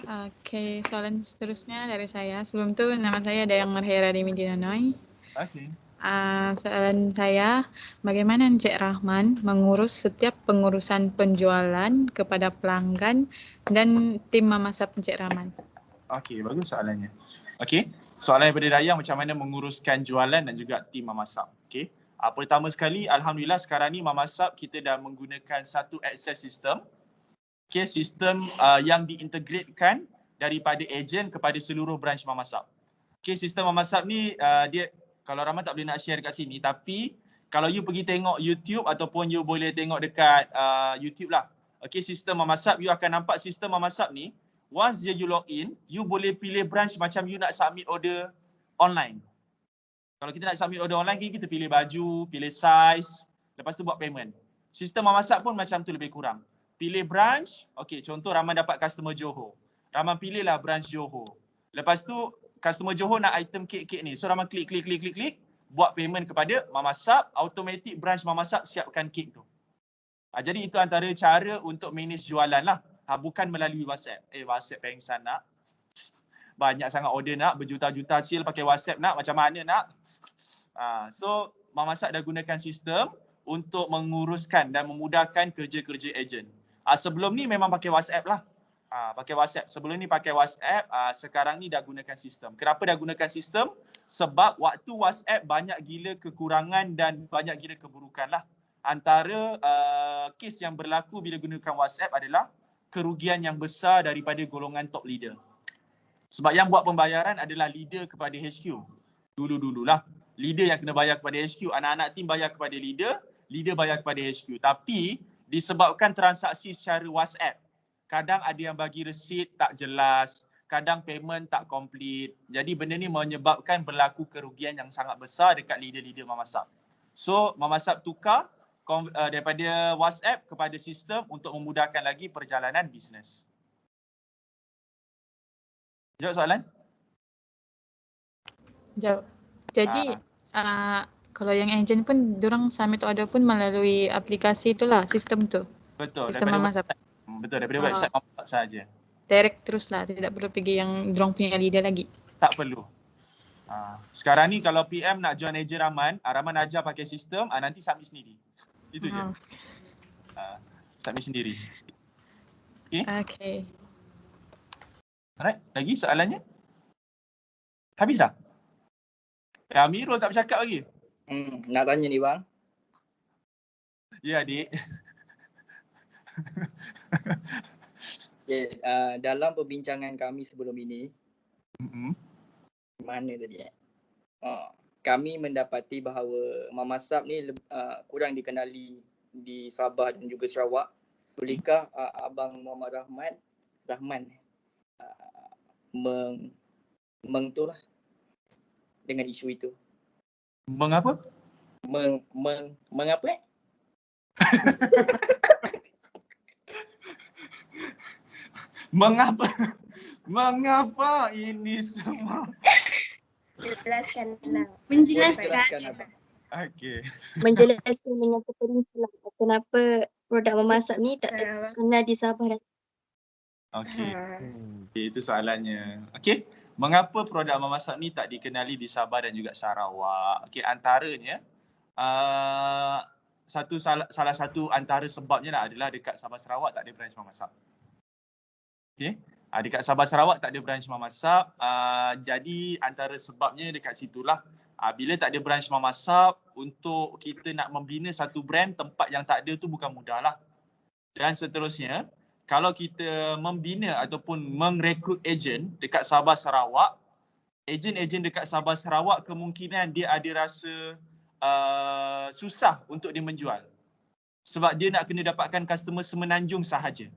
Okay, soalan seterusnya dari saya. Sebelum tu nama saya Dayang Marhera di Midinanoi. Soalan saya, bagaimana Encik Rahman mengurus setiap pengurusan penjualan kepada pelanggan dan tim Mamasab Encik Rahman? Okey, bagus soalannya. Okey, soalan daripada Dayang macam mana menguruskan jualan dan juga tim Mamasab. Okey. Pertama sekali, alhamdulillah sekarang ni Mamasab kita dah menggunakan satu access system. Okay, sistem yang diintegratekan daripada ejen kepada seluruh branch Mamasab. Okay, sistem Mamasab ni dia, kalau Rahman tak boleh nak share dekat sini, tapi kalau you pergi tengok YouTube ataupun you boleh tengok dekat YouTube lah. Okay, sistem Mamasab, you akan nampak sistem Mamasab ni, once you log in, you boleh pilih branch macam you nak submit order online. Kalau kita nak submit order online, kita pilih baju, pilih size, lepas tu buat payment. Sistem Mamasab pun macam tu lebih kurang. pilih branch. Okey, contoh Rahman dapat customer Johor. Rahman pilihlah branch Johor. Lepas tu customer Johor nak item kek-kek ni. So Rahman klik, buat payment kepada Mama Sap, automatic branch Mama Sap siapkan kek tu. Jadi itu antara cara untuk manage jualan lah. Bukan melalui WhatsApp. WhatsApp pengsan nak. Banyak sangat order nak, berjuta-juta sale pakai WhatsApp nak, macam mana nak. So Mama Sap dah gunakan sistem untuk menguruskan dan memudahkan kerja-kerja ejen. Sebelum ni memang pakai WhatsApp lah. Pakai WhatsApp. Sebelum ni pakai WhatsApp, sekarang ni dah gunakan sistem. Kenapa dah gunakan sistem? Sebab waktu WhatsApp banyak gila kekurangan dan banyak gila keburukan lah. Antara kes yang berlaku bila gunakan WhatsApp adalah kerugian yang besar daripada golongan top leader. Sebab yang buat pembayaran adalah leader kepada HQ. Dulu-dululah. Leader yang kena bayar kepada HQ. Anak-anak tim bayar kepada leader, leader bayar kepada HQ. Tapi disebabkan transaksi secara WhatsApp, kadang ada yang bagi resit tak jelas, kadang payment tak complete. Jadi benda ni menyebabkan berlaku kerugian yang sangat besar dekat leader-leader Mama Sap. So Mama Sap tukar daripada WhatsApp kepada sistem untuk memudahkan lagi perjalanan bisnes. Jawab soalan? Jawab. Jadi kalau yang ejen pun diorang submit order pun melalui aplikasi itulah, sistem tu. Betul. Sistem Mama Sap. Betul, daripada website Mama Sap saja. Direct terus lah, tidak perlu pergi yang diorang punya leader lagi. Tak perlu. Sekarang ni kalau PM nak join ejen Rahman, Rahman ajar pakai sistem, nanti submit sendiri. Itu je. Submit sendiri. Okay. Alright, lagi soalannya? Habis dah? Amirul tak bercakap lagi. Nak tanya ni bang. Ya adik. Dalam perbincangan kami sebelum ini, mana tadi kami mendapati bahawa Mama Sap ni kurang dikenali di Sabah dan juga Sarawak. Bolehkah Abang Muhammad Rahman mengtulah dengan isu itu? Mengapa? Mengapa? Mengapa ini semua? Menjelaskan. Okey. Menjelaskan dengan terperinci kenapa produk Mama Sap ni tak terkenal di Sabah dan Okey. Itu soalannya. Okey. Mengapa produk Mama Sap ni tak dikenali di Sabah dan juga Sarawak? Okey, antaranya salah satu antara sebabnya adalah dekat Sabah Sarawak tak ada branch Mama Sap. Okey. Dekat Sabah Sarawak tak ada branch Mama Sap. Jadi antara sebabnya dekat situlah. Bila tak ada branch Mama Sap, untuk kita nak membina satu brand tempat yang tak ada tu bukan mudah lah. Dan seterusnya, kalau kita membina ataupun merekrut ejen dekat Sabah Sarawak, ejen-ejen dekat Sabah Sarawak kemungkinan dia ada rasa susah untuk dia menjual. Sebab dia nak kena dapatkan customer semenanjung sahaja.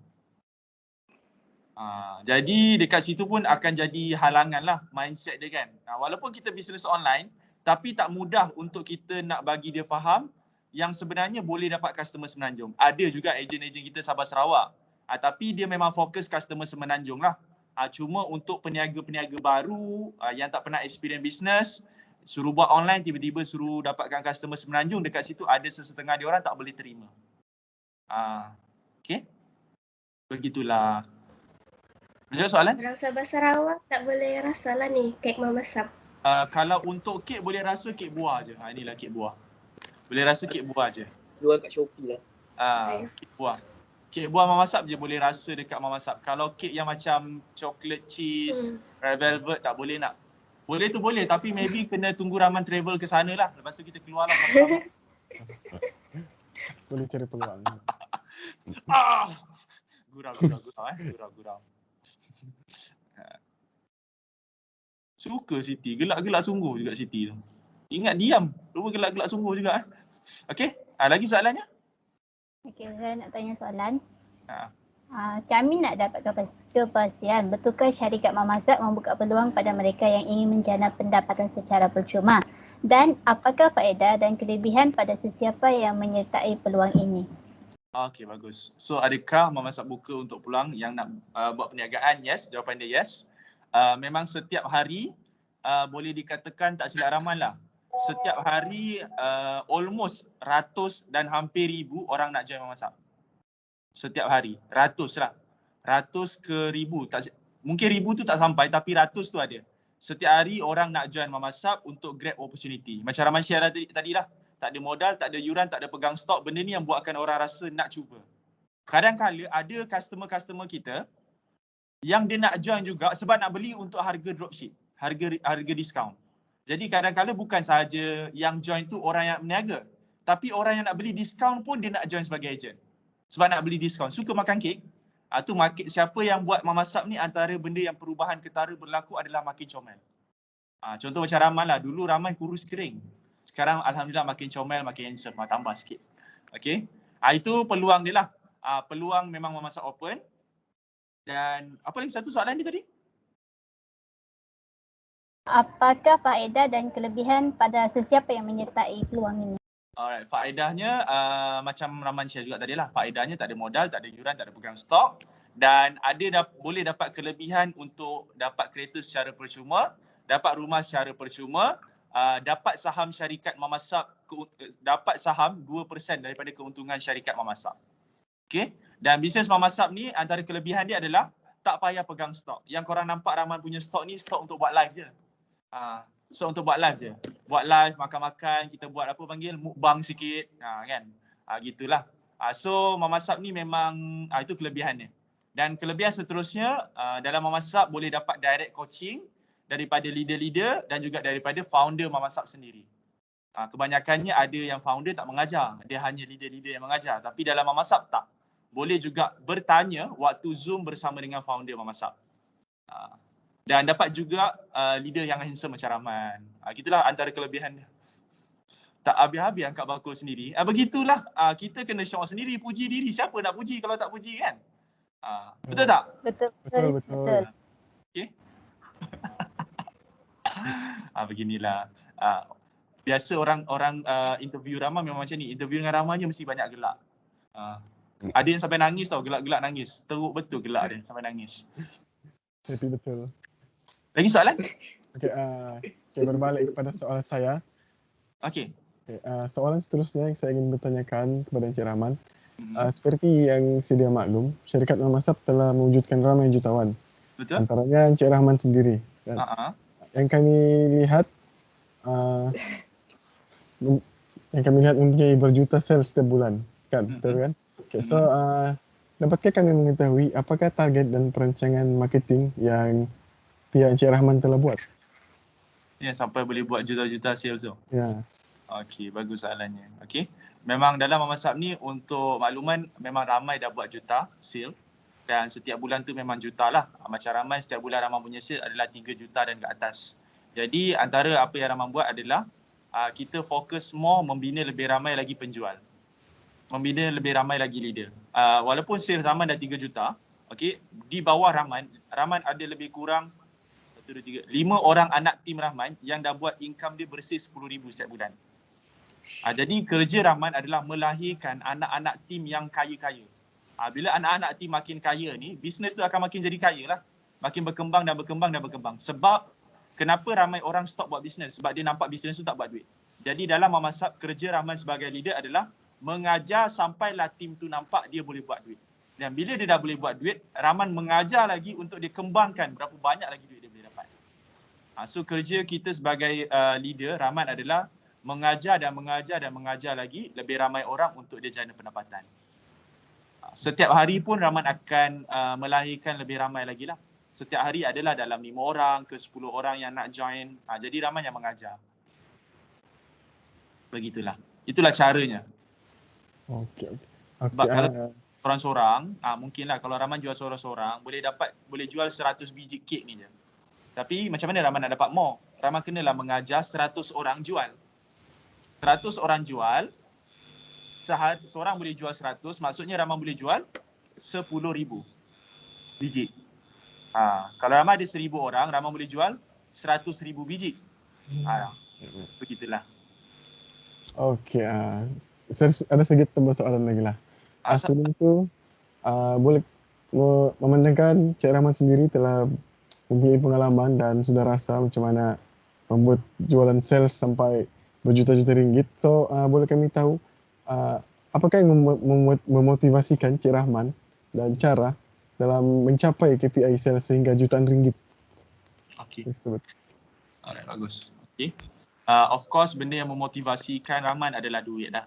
Jadi dekat situ pun akan jadi halangan lah mindset dia kan. Walaupun kita bisnes online, tapi tak mudah untuk kita nak bagi dia faham yang sebenarnya boleh dapat customer semenanjung. Ada juga ejen-ejen kita Sabah Sarawak. Tapi dia memang fokus customer semenanjung lah. Cuma untuk peniaga-peniaga baru yang tak pernah experience business, suruh buat online tiba-tiba suruh dapatkan customer semenanjung, dekat situ ada sesetengah dia orang tak boleh terima. Okay. Begitulah. Ada soalan? Orang Sabah Sarawak tak boleh rasa lah ni kek Mama Sap. Kalau untuk kek boleh rasa kek buah je. Inilah kek buah. Boleh rasa kek buah je. Jual kat Shopee lah. Kek buah. Kek buah Mama Sap je boleh rasa dekat Mama Sap. Kalau kek yang macam chocolate cheese, red velvet tak boleh nak. Boleh tu boleh, tapi maybe kena tunggu Rahman travel ke sana lah. Lepas tu kita keluar lah sama-sama. Boleh cari peluang. Gurau. Suka Siti, gelak-gelak sungguh juga Siti tu. Ingat diam, lupa gelak-gelak sungguh juga. Okey, lagi soalannya? Okey, saya nak tanya soalan. Kami nak dapat kepastian, betulkah syarikat Mama Sap membuka peluang pada mereka yang ingin menjana pendapatan secara percuma? Dan apakah faedah dan kelebihan pada sesiapa yang menyertai peluang ini? Okey, bagus. So adakah memasak buka untuk peluang yang nak buat perniagaan? Yes, jawapan dia yes. Memang setiap hari boleh dikatakan tak silap Rahman lah. Setiap hari almost ratus dan hampir ribu orang nak join memasak. Setiap hari, ratus lah. Ratus ke ribu, mungkin ribu tu tak sampai tapi ratus tu ada. Setiap hari orang nak join memasak untuk grab opportunity. Macam Rahman share tadi lah. Tak ada modal, tak ada yuran, tak ada pegang stok. Benda ni yang buatkan orang rasa nak cuba. Kadang-kadang ada customer-customer kita yang dia nak join juga sebab nak beli untuk harga dropship, harga diskaun. Jadi kadang-kadang bukan sahaja yang join tu orang yang berniaga, tapi orang yang nak beli diskaun pun dia nak join sebagai agent. Sebab nak beli diskaun, suka makan kek. Tu market, siapa yang buat memasak ni, antara benda yang perubahan ketara berlaku adalah makin comel. Contoh macam Rahman lah, dulu Rahman kurus kering. Sekarang alhamdulillah makin comel, makin handsome, tambah sikit. Okey. Itu peluang dia lah. Peluang memang memasak open. Dan apa lagi satu soalan dia tadi? Apakah faedah dan kelebihan pada sesiapa yang menyertai peluang ini? Alright, faedahnya macam Rahman share juga tadi lah. Faedahnya tak ada modal, tak ada yuran, tak ada pegang stok. Dan boleh dapat kelebihan untuk dapat kereta secara percuma, dapat rumah secara percuma, dapat saham syarikat memasak, dapat saham 2% daripada keuntungan syarikat memasak. Okey. Dan bisnes memasak ni antara kelebihan dia adalah tak payah pegang stok. Yang korang nampak Rahman punya stok ni stok untuk buat live je. So untuk buat live je. Buat live, makan-makan, kita buat apa panggil, mukbang sikit, kan. Gitulah. So memasak ni memang itu kelebihannya. Dan kelebihan seterusnya dalam memasak boleh dapat direct coaching daripada leader-leader dan juga daripada founder memasak sendiri. Kebanyakannya ada yang founder tak mengajar, dia hanya leader-leader yang mengajar. Tapi dalam memasak tak. Boleh juga bertanya waktu Zoom bersama dengan founder memasak. Dan dapat juga leader yang handsome macam Rahman. Gitulah antara kelebihan dia. Tak habis-habis angkat bakul sendiri. Begitulah, kita kena syok sendiri, puji diri. Siapa nak puji kalau tak puji kan? Betul tak? Betul. Okay. Beginilah. Biasa orang interview Rahman memang macam ni. Interview dengan Rahman je mesti banyak gelak. Ada yang sampai nangis tau, gelak-gelak nangis. Teruk betul gelak dia sampai nangis. Happy betul. Lagi soalan? Okey, saya berbalik kepada soalan saya. Okey. Soalan seterusnya yang saya ingin bertanyakan kepada Encik Rahman. Seperti yang sedia maklum, syarikat memasak telah mewujudkan ramai jutawan. Betul. Antaranya Encik Rahman sendiri. Kan? Yang kami lihat mempunyai berjuta sel setiap bulan. Kan? Betul kan? Okay, so dapatkah kami mengetahui apakah target dan perancangan marketing yang pihak Encik Rahman telah buat? Ya, sampai boleh buat juta-juta sales tu. Ya. Okey, bagus soalannya. Okey. Memang dalam memasak ni untuk makluman memang ramai dah buat juta sale dan setiap bulan tu memang juta lah. Macam Rahman setiap bulan Rahman punya sale adalah 3 juta dan ke atas. Jadi antara apa yang Rahman buat adalah kita fokus more membina lebih ramai lagi penjual. Membina lebih ramai lagi leader. Walaupun sale Rahman dah 3 juta, okey, di bawah Rahman ada lebih kurang 1, 2, 3, 5 orang anak tim Rahman yang dah buat income dia bersih 10,000 setiap bulan. Jadi kerja Rahman adalah melahirkan anak-anak tim yang kaya-kaya. Bila anak-anak tim makin kaya ni, bisnes tu akan makin jadi kaya lah. Makin berkembang dan berkembang dan berkembang. Sebab kenapa ramai orang stop buat bisnes? Sebab dia nampak bisnes tu tak buat duit. Jadi dalam memasak, kerja Rahman sebagai leader adalah mengajar sampailah tim tu nampak dia boleh buat duit. Dan bila dia dah boleh buat duit, Rahman mengajar lagi untuk dia kembangkan berapa banyak lagi duit dia boleh dapat. So kerja kita sebagai leader, Rahman adalah mengajar dan mengajar dan mengajar lagi lebih ramai orang untuk dia jana pendapatan. Setiap hari pun Rahman akan melahirkan lebih ramai lagi lah. Setiap hari adalah dalam 5 orang ke 10 orang yang nak join. Jadi Rahman yang mengajar. Begitulah. Itulah caranya. Okey. Sebab kalau sorang-sorang, mungkinlah kalau Rahman jual sorang-sorang, boleh jual 100 biji kek ni je. Tapi macam mana Rahman nak dapat more? Rahman kenalah mengajar 100 orang jual. 100 orang jual, seorang boleh jual 100, maksudnya Rahman boleh jual 10,000 biji. Kalau Rahman ada 1,000 orang, Rahman boleh jual 100,000 biji. Begitulah. Okey, saya ada sedikit tambah soalan lagi lah. Sebelum itu boleh memandangkan Cik Rahman sendiri telah mempunyai pengalaman dan sudah rasa macam mana membuat jualan sales sampai berjuta-juta ringgit. So boleh kami tahu apakah yang memotivasikan Cik Rahman dan cara dalam mencapai KPI sales sehingga jutaan ringgit? Okey. Alright, bagus. Okey. Of course benda yang memotivasikan Rahman adalah duit dah.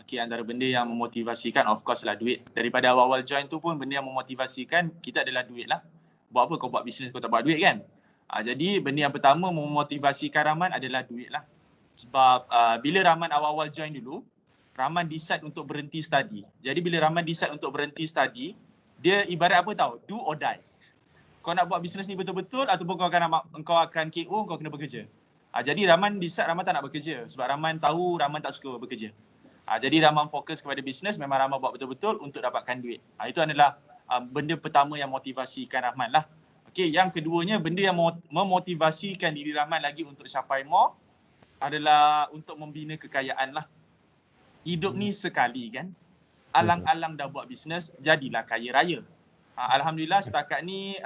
Okay, antara benda yang memotivasikan of course lah duit. Daripada awal-awal join tu pun benda yang memotivasikan kita adalah duit lah. Buat apa kau buat bisnes kau tak buat duit kan? Jadi benda yang pertama memotivasikan Rahman adalah duit lah. Sebab bila Rahman awal-awal join dulu, Rahman decide untuk berhenti study. Jadi bila Rahman decide untuk berhenti study, dia ibarat apa tahu? Do or die. Kau nak buat bisnes ni betul-betul ataupun kau akan KO, kau kena bekerja. Jadi Rahman decide Rahman tak nak bekerja sebab Rahman tahu Rahman tak suka bekerja. Jadi Rahman fokus kepada bisnes, memang Rahman buat betul-betul untuk dapatkan duit. Itu adalah benda pertama yang motivasikan Rahman lah. Okey, yang keduanya benda yang memotivasikan diri Rahman lagi untuk capai more adalah untuk membina kekayaan lah. Hidup ni sekali kan. Alang-alang dah buat bisnes, jadilah kaya raya. Alhamdulillah setakat ni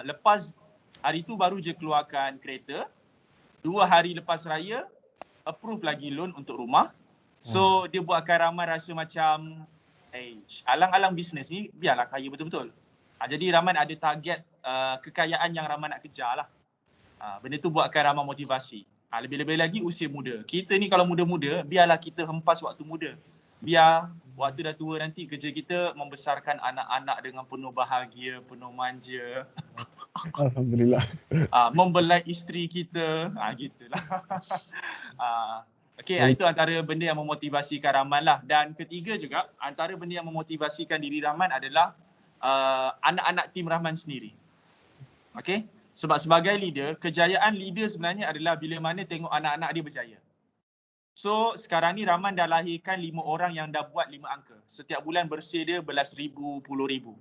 lepas hari tu baru je keluarkan kereta. 2 hari lepas raya approve lagi loan untuk rumah. So dia buatkan Rahman rasa macam alang-alang bisnes ni biarlah kaya betul-betul. Jadi Rahman ada target kekayaan yang Rahman nak kejar lah. Benda tu buatkan Rahman motivasi. Lebih-lebih lagi usia muda. Kita ni kalau muda-muda biarlah kita hempas waktu muda. Biar waktu dah tua nanti kerja kita membesarkan anak-anak dengan penuh bahagia, penuh manja. Alhamdulillah. Membelai isteri kita. Gitulah. Okey, itu antara benda yang memotivasikan Rahman lah. Dan ketiga juga, antara benda yang memotivasikan diri Rahman adalah anak-anak tim Rahman sendiri. Okey, sebab sebagai leader, kejayaan leader sebenarnya adalah bila mana tengok anak-anak dia berjaya. So sekarang ni Rahman dah lahirkan 5 orang yang dah buat 5 angka. Setiap bulan bersih dia belas ribu, puluh ribu.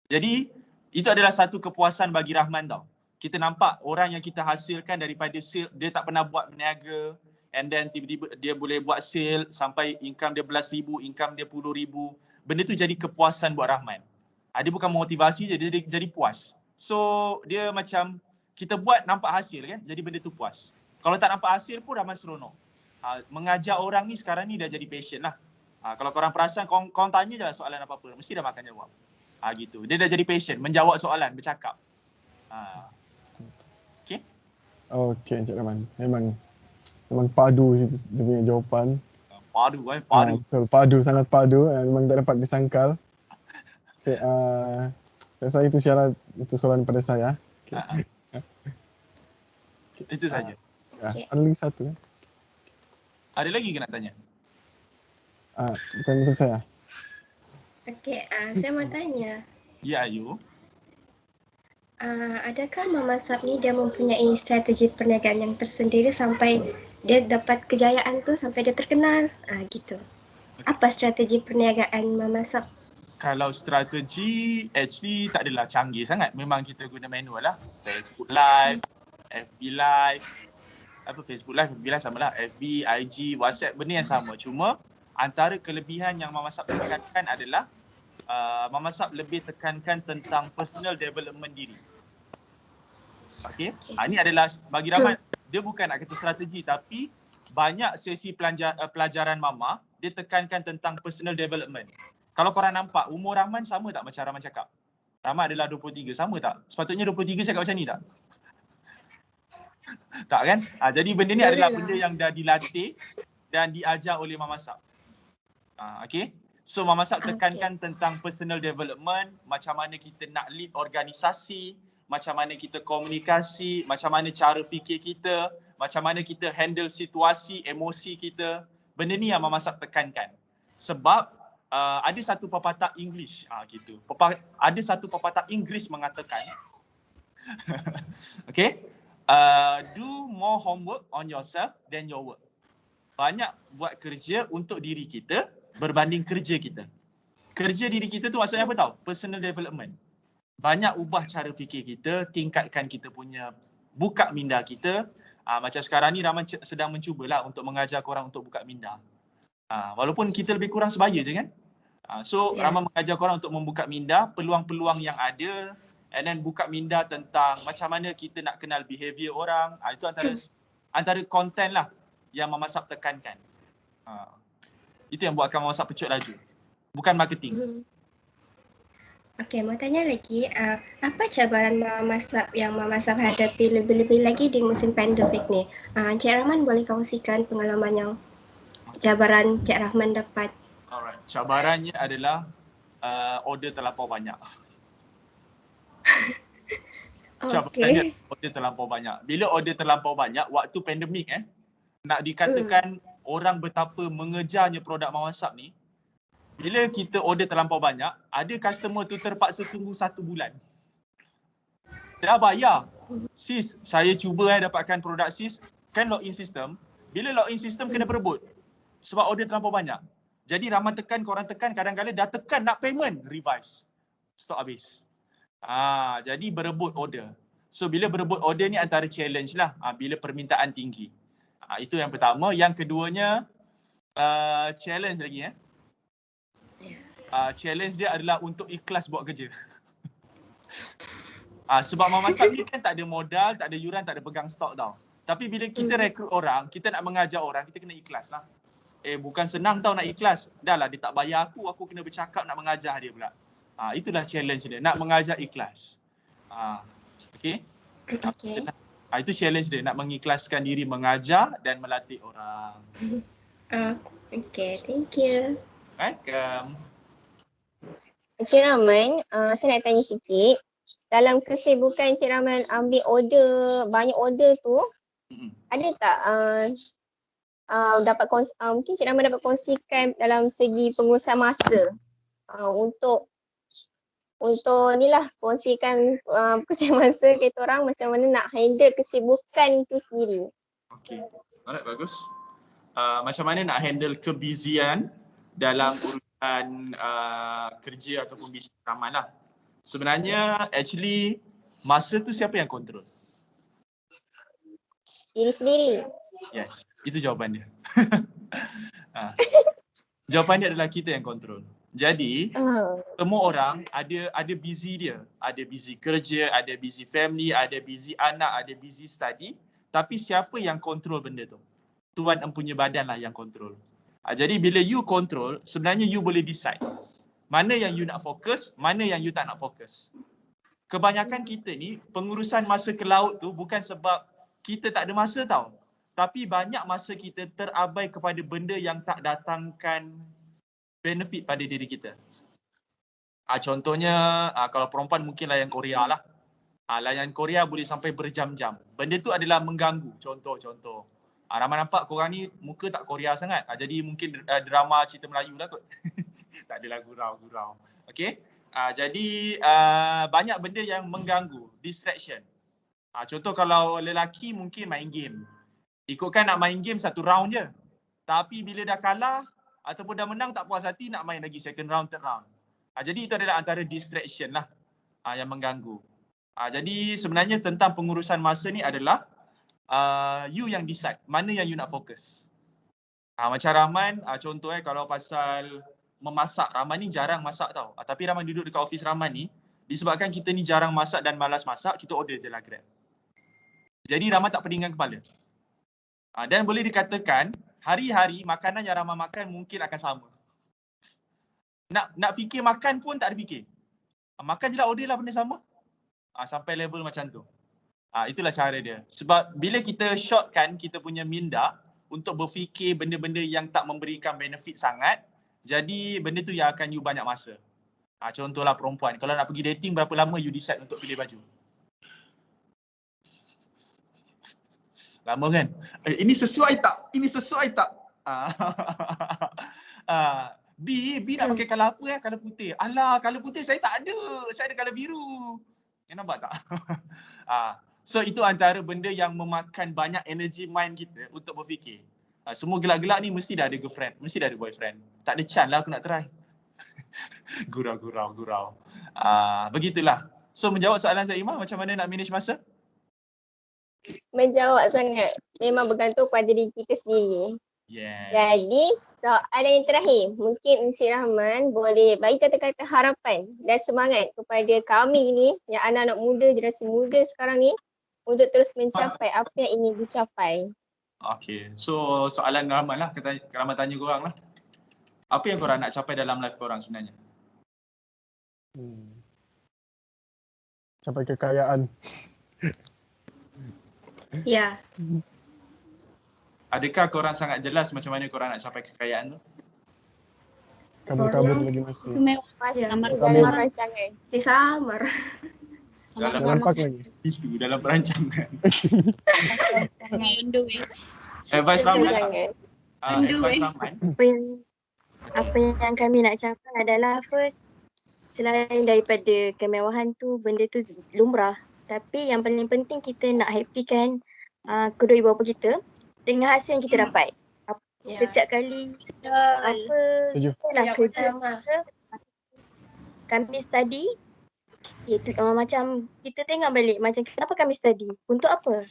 Jadi itu adalah satu kepuasan bagi Rahman tau. Kita nampak orang yang kita hasilkan daripada sale, dia tak pernah buat berniaga. And then tiba-tiba dia boleh buat sale sampai income dia belas ribu, income dia puluh ribu. Benda tu jadi kepuasan buat Rahman. Dia bukan motivasi je, dia jadi puas. So dia macam kita buat nampak hasil kan, jadi benda tu puas. Kalau tak nampak hasil pun Rahman seronok. Mengajar orang ni sekarang ni dah jadi passion lah. Kalau korang perasan, korang tanya je lah soalan apa-apa, mesti dah makan jawab. Gitu. Dia dah jadi passion, menjawab soalan, bercakap. Okay? Okay, Encik Rahman. Memang padu situ dia punya jawapan. Padu. Betul, padu, sangat padu. Memang tak dapat disangkal. Okay, saya itu syarat, itu soalan pada saya. Okay. Itu saja. Ada lagi satu. Ada lagi ke nak tanya? Bukan pada saya. Okey, saya mau tanya. Ya, Ayu. Adakah Mama Sab ni dia mempunyai strategi perniagaan yang tersendiri sampai dia dapat kejayaan tu, sampai dia terkenal? Gitu. Apa strategi perniagaan Mama Sab? Kalau strategi actually tak adalah canggih sangat. Memang kita guna manual lah. Facebook Live, FB Live. Facebook Live, FB Live sama lah. FB, IG, WhatsApp, benda yang sama. Cuma antara kelebihan yang Mama Sab tekankan adalah Mama Sab lebih tekankan tentang personal development diri. Okey. Ini adalah bagi Rahman, dia bukan nak kata strategi tapi banyak sesi pelajaran Mama, dia tekankan tentang personal development. Kalau korang nampak, umur Rahman sama tak macam Rahman cakap? Rahman adalah 23, sama tak? Sepatutnya 23 cakap macam ni tak? Tak kan? Jadi benda ni adalah benda yang dah dilatih dan diajar oleh Mama Sab. Okay? So Mama Sab tekankan tentang personal development, macam mana kita nak lead organisasi, macam mana kita komunikasi, macam mana cara fikir kita, macam mana kita handle situasi, emosi kita. Benda ni yang Mama Sab tekankan. Sebab ada satu pepatah English, gitu. Ada satu pepatah Inggeris mengatakan, okay, do more homework on yourself than your work. Banyak buat kerja untuk diri kita berbanding kerja kita. Kerja diri kita tu maksudnya apa tahu? Personal development. Banyak ubah cara fikir kita, tingkatkan kita punya buka minda kita. Macam sekarang ni Rahman sedang mencubalah untuk mengajar korang untuk buka minda. Walaupun kita lebih kurang sebaya je kan. So Rahman mengajar korang untuk membuka minda, peluang-peluang yang ada, and then buka minda tentang macam mana kita nak kenal behavior orang. Itu antara konten lah yang Mama Sab tekankan. Itu yang buatkan Mama Sab pecut laju. Bukan marketing. Okey, mau tanya lagi, apa cabaran Mama Sab yang Mama Sab hadapi lebih-lebih lagi di musim pandemik ni? Encik Rahman boleh kongsikan pengalaman yang cabaran Encik Rahman dapat? Alright, cabarannya adalah order terlampau banyak. Cabarannya order terlampau banyak. Bila order terlampau banyak, waktu pandemik nak dikatakan orang betapa mengejarnya produk Mama Sab ni, bila kita order terlampau banyak, ada customer tu terpaksa tunggu 1 bulan. Dah bayar. Sis, saya cuba dapatkan produk sis, kan login sistem. Bila login sistem kena berebut. Sebab order terlampau banyak. Jadi Rahman tekan, korang tekan, kadang-kadang dah tekan nak payment, revise. Stok habis. Jadi berebut order. So bila berebut order ni antara challenge lah, bila permintaan tinggi. Itu yang pertama. Yang keduanya, challenge lagi challenge dia adalah untuk ikhlas buat kerja. Sebab Mama Sab ni kan tak ada modal, tak ada yuran, tak ada pegang stok tau. Tapi bila kita rekrut orang, kita nak mengajar orang, kita kena ikhlas lah. Bukan senang tau nak ikhlas. Dah lah dia tak bayar aku kena bercakap nak mengajar dia pula. Itulah challenge dia, nak mengajar ikhlas. Okay? Itu challenge dia, nak mengikhlaskan diri mengajar dan melatih orang. Okay, thank you. Welcome. Encik Rahman, saya nak tanya sikit. Dalam kesibukan Encik Rahman ambil order, banyak order tu, ada tak mungkin Encik Rahman dapat kongsikan dalam segi pengurusan masa untuk ni lah, kongsikan pengurusan masa kita orang macam mana nak handle kesibukan itu sendiri. Okay, alright, bagus. Macam mana nak handle kebusian dalam urusan kerja ataupun bisnes Rahman lah. Sebenarnya actually masa tu siapa yang kontrol? Diri sendiri. Yes, itu jawapan dia. Jawapan dia adalah kita yang kontrol. Jadi semua orang ada busy dia. Ada busy kerja, ada busy family, ada busy anak, ada busy study. Tapi siapa yang kontrol benda tu? Tuan empunya badan lah yang kontrol. Jadi bila you control, sebenarnya you boleh decide mana yang you nak fokus, mana yang you tak nak fokus. Kebanyakan kita ni pengurusan masa ke laut tu bukan sebab kita tak ada masa tau. Tapi banyak masa kita terabai kepada benda yang tak datangkan benefit pada diri kita. Contohnya kalau perempuan mungkin layan Korea lah. Layan Korea boleh sampai berjam-jam. Benda tu adalah mengganggu. Contoh. Rahman nampak korang ni muka tak Korea sangat. Jadi mungkin drama cerita Melayu lah kot. Tak adalah gurau-gurau. Okay. Jadi banyak benda yang mengganggu. Distraction. Contoh kalau lelaki mungkin main game. Ikutkan nak main game 1 round je. Tapi bila dah kalah ataupun dah menang tak puas hati nak main lagi second round, third round. Jadi itu adalah antara distraction lah yang mengganggu. Jadi sebenarnya tentang pengurusan masa ni adalah you yang decide mana yang you nak fokus. Macam Rahman, contoh kalau pasal memasak, Rahman ni jarang masak tau. Tapi Rahman duduk dekat office Rahman ni, disebabkan kita ni jarang masak dan malas masak, kita order je lah Grab. Jadi Rahman tak peningan kepala. Dan boleh dikatakan, hari-hari makanan yang Rahman makan mungkin akan sama. Nak fikir makan pun tak ada fikir. Makan je lah, order lah benda sama. Sampai level macam tu. Itulah cara dia. Sebab bila kita shortkan kita punya minda untuk berfikir benda-benda yang tak memberikan benefit sangat, jadi benda tu yang akan you banyak masa. Contohlah perempuan, kalau nak pergi dating berapa lama you decide untuk pilih baju? Lama kan? Ini sesuai tak? Ini sesuai tak? B nak pakai colour apa colour putih. Alah, colour putih saya tak ada. Saya ada colour biru. Nampak tak? So itu antara benda yang memakan banyak energi mind kita untuk berfikir. Semua gelak-gelak ni mesti dah ada girlfriend, mesti dah ada boyfriend. Tak ada chance lah aku nak try. Gurau. Begitulah. So menjawab soalan saya Imam, macam mana nak manage masa? Menjawab sangat. Memang bergantung pada diri kita sendiri. Yes. Jadi soalan yang terakhir, mungkin Encik Rahman boleh bagi kata-kata harapan dan semangat kepada kami ni yang anak-anak muda, generasi muda sekarang ni untuk terus mencapai apa yang ingin dicapai. Okay, so soalan Rahman lah, Rahman tanya korang lah. Apa yang korang nak capai dalam life korang sebenarnya? Capai kekayaan. Ya. Adakah korang sangat jelas macam mana korang nak capai kekayaan tu? Kabur-kabur lagi masih. Masih Ya. dalam rancangan. Samar. Dalam Nampak lagi. itu, dalam perancangan. On the way. Advice Rahman. Jangan. Advice Rahman. Apa yang kami nak capai adalah first, selain daripada kemewahan tu, benda tu lumrah. Tapi yang paling penting kita nak happykan kedua ibu bapa kita dengan hasil yang kita dapat. Setiap kali apa lah kerja kita, kami study, iaitu macam kita tengok balik macam kenapa kami study, untuk apa?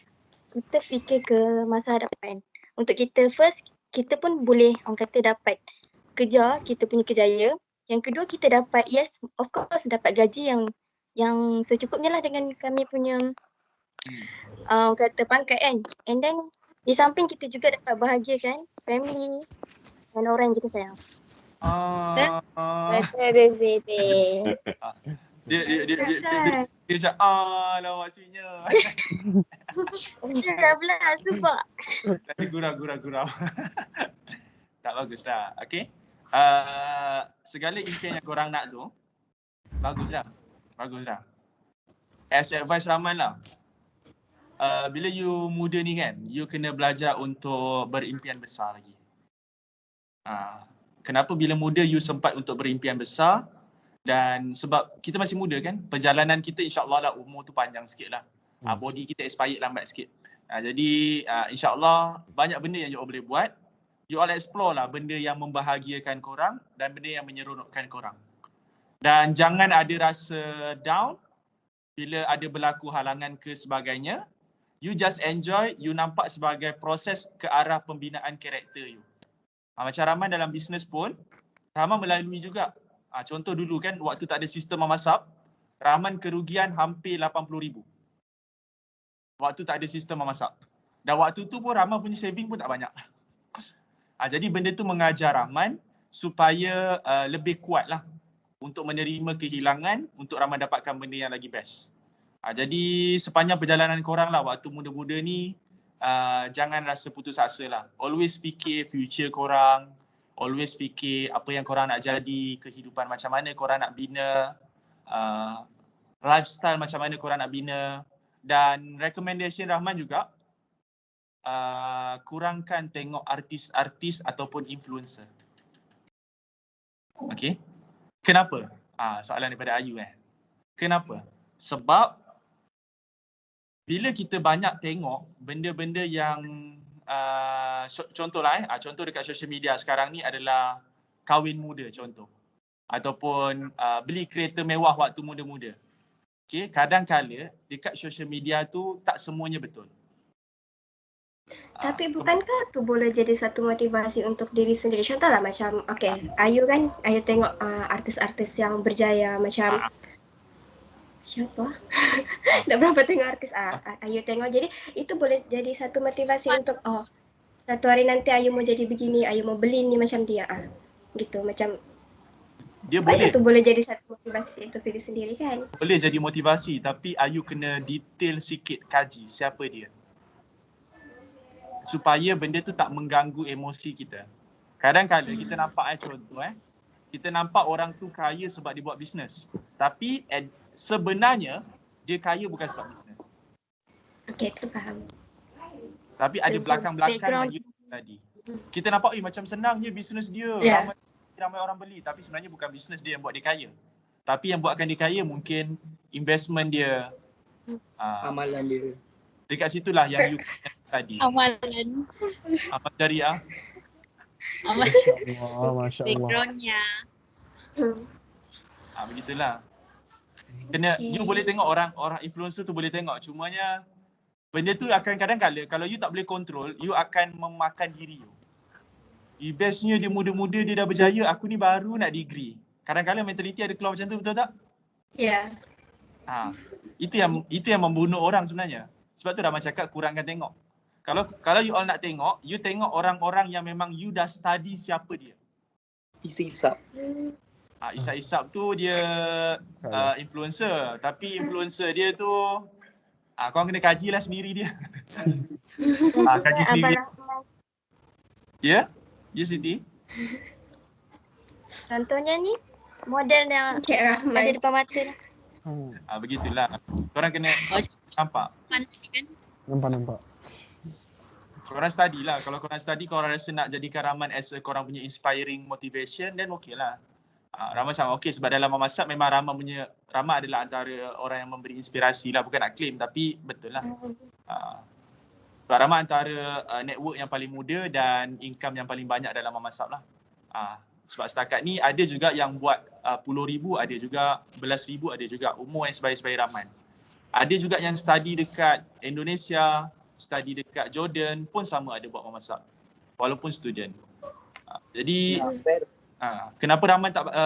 Kita fikir ke masa hadapan. Untuk kita first, kita pun boleh orang kata dapat kerja, kita punya kejaya. Yang kedua kita dapat, yes of course dapat gaji yang secukupnya lah dengan kami punya kata pangkat kan. And then di samping kita juga dapat bahagiakan family dan orang yang kita sayang. Betul Siti. Dia macam lah maksudnya. Dah belas sebab. Tapi gurau. Tak bagus lah. Okay. Segala impian yang korang nak tu, bagus lah. As advice Rahman lah. Bila you muda ni kan, you kena belajar untuk berimpian besar lagi. Kenapa bila muda you sempat untuk berimpian besar? Dan sebab kita masih muda kan, perjalanan kita insyaAllah lah umur tu panjang sikit lah. Body kita expired lambat sikit. Jadi insyaAllah banyak benda yang you all boleh buat. You all explore lah benda yang membahagiakan korang dan benda yang menyeronokkan korang. Dan jangan ada rasa down bila ada berlaku halangan ke sebagainya. You just enjoy, you nampak sebagai proses ke arah pembinaan karakter you. Macam Rahman dalam bisnes pun, Rahman melalui juga. Contoh dulu kan, waktu tak ada sistem mamasab, Rahman kerugian hampir 80,000. Waktu tak ada sistem mamasab. Dan waktu tu pun Rahman punya saving pun tak banyak. Jadi benda tu mengajar Rahman supaya lebih kuat lah untuk menerima kehilangan, untuk Rahman dapatkan benda yang lagi best. Jadi sepanjang perjalanan korang lah waktu muda-muda ni, jangan rasa putus asa lah. Always fikir future korang, always fikir apa yang korang nak jadi, kehidupan macam mana korang nak bina, lifestyle macam mana korang nak bina. Dan recommendation Rahman juga, kurangkan tengok artis-artis ataupun influencer. Okay. Kenapa? Soalan daripada Ayu Kenapa? Sebab bila kita banyak tengok benda-benda yang contohlah contoh dekat social media sekarang ni adalah kahwin muda contoh, ataupun beli kereta mewah waktu muda-muda. Okay, kadang-kala dekat social media tu tak semuanya betul. Tapi bukankah tu boleh jadi satu motivasi untuk diri sendiri? Contohlah macam Ayu kan, Ayu tengok artis-artis yang berjaya macam siapa? Tak berapa tengok artis Ayu tengok, jadi itu boleh jadi satu motivasi untuk satu hari nanti Ayu mau jadi begini, Ayu mau beli ni macam dia gitu, macam dia boleh itu boleh jadi satu motivasi untuk diri sendiri kan? Boleh jadi motivasi, tapi Ayu kena detail sikit kaji siapa dia, supaya benda tu tak mengganggu emosi kita. Kadang-kadang kita nampak contoh kita nampak orang tu kaya sebab dia buat bisnes, tapi sebenarnya dia kaya bukan sebab bisnes. Okey, tu faham. Tapi ada belakang-belakang yang tadi. Kita nampak macam senang je bisnes dia, ramai orang beli, tapi sebenarnya bukan bisnes dia yang buat dia kaya. Tapi yang buatkan dia kaya mungkin investment dia, amalan dia. Dekat situlah yang you tadi. Amalan. Amal jariah. Masya Allah. Backgroundnya. Begitulah. Kena you boleh tengok orang influencer tu boleh tengok, cumanya benda tu akan kadang-kadang kalau you tak boleh kontrol, you akan memakan diri you. Bestnya dia muda-muda, dia dah berjaya, aku ni baru nak degree. Kadang-kadang mentaliti ada keluar macam tu, betul tak? Ya. Itu yang membunuh orang sebenarnya. Sebab tu Rahman cakap kurangkan tengok. Kalau you all nak tengok, you tengok orang-orang yang memang you dah study siapa dia. Isap. Isap tu dia influencer. Tapi influencer dia tu korang kena kajilah sendiri dia. Kaji sendiri. Ya? Ya Siti? Contohnya ni model yang Encik Rahman ada depan mata ni. Begitulah. Korang kena nampak. Nampak. Korang study lah. Kalau korang study, korang rasa nak jadikan Rahman as korang punya inspiring motivation, then okey lah. Rahman macam okey sebab dalam memasak memang Rahman adalah antara orang yang memberi inspirasi lah. Bukan nak claim tapi betul lah. Sebab Rahman antara network yang paling muda dan income yang paling banyak dalam memasak lah. Sebab setakat ni ada juga yang buat puluh ribu, ada juga belas ribu, ada juga umur yang sebaya-sebaya Rahman. Ada juga yang study dekat Indonesia, study dekat Jordan pun sama ada buat memasak. Walaupun student. Jadi kenapa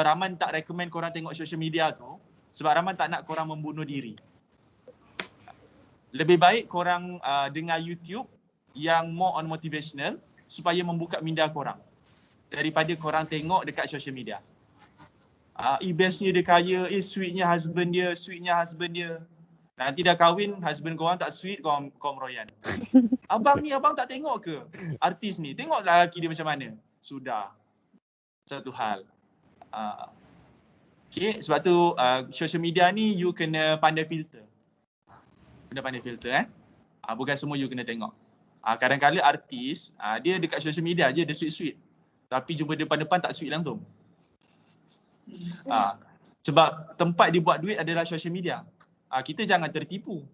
Rahman tak recommend korang tengok social media tu? Sebab Rahman tak nak korang membunuh diri. Lebih baik korang dengar YouTube yang more on motivational supaya membuka minda korang daripada korang tengok dekat social media. Bestnya dia kaya, sweetnya husband dia. Nanti dah kahwin, husband korang tak sweet, korang meroyan. Abang tak tengok ke? Artis ni, tengoklah lelaki dia macam mana. Sudah. Satu hal. Okay, sebab tu social media ni you kena pandai filter. Bukan semua you kena tengok. Kadang-kadang artis, dia dekat social media je, dia sweet-sweet. Tapi jumpa depan-depan tak sweet langsung. Sebab tempat dia buat duit adalah social media. Kita jangan tertipu.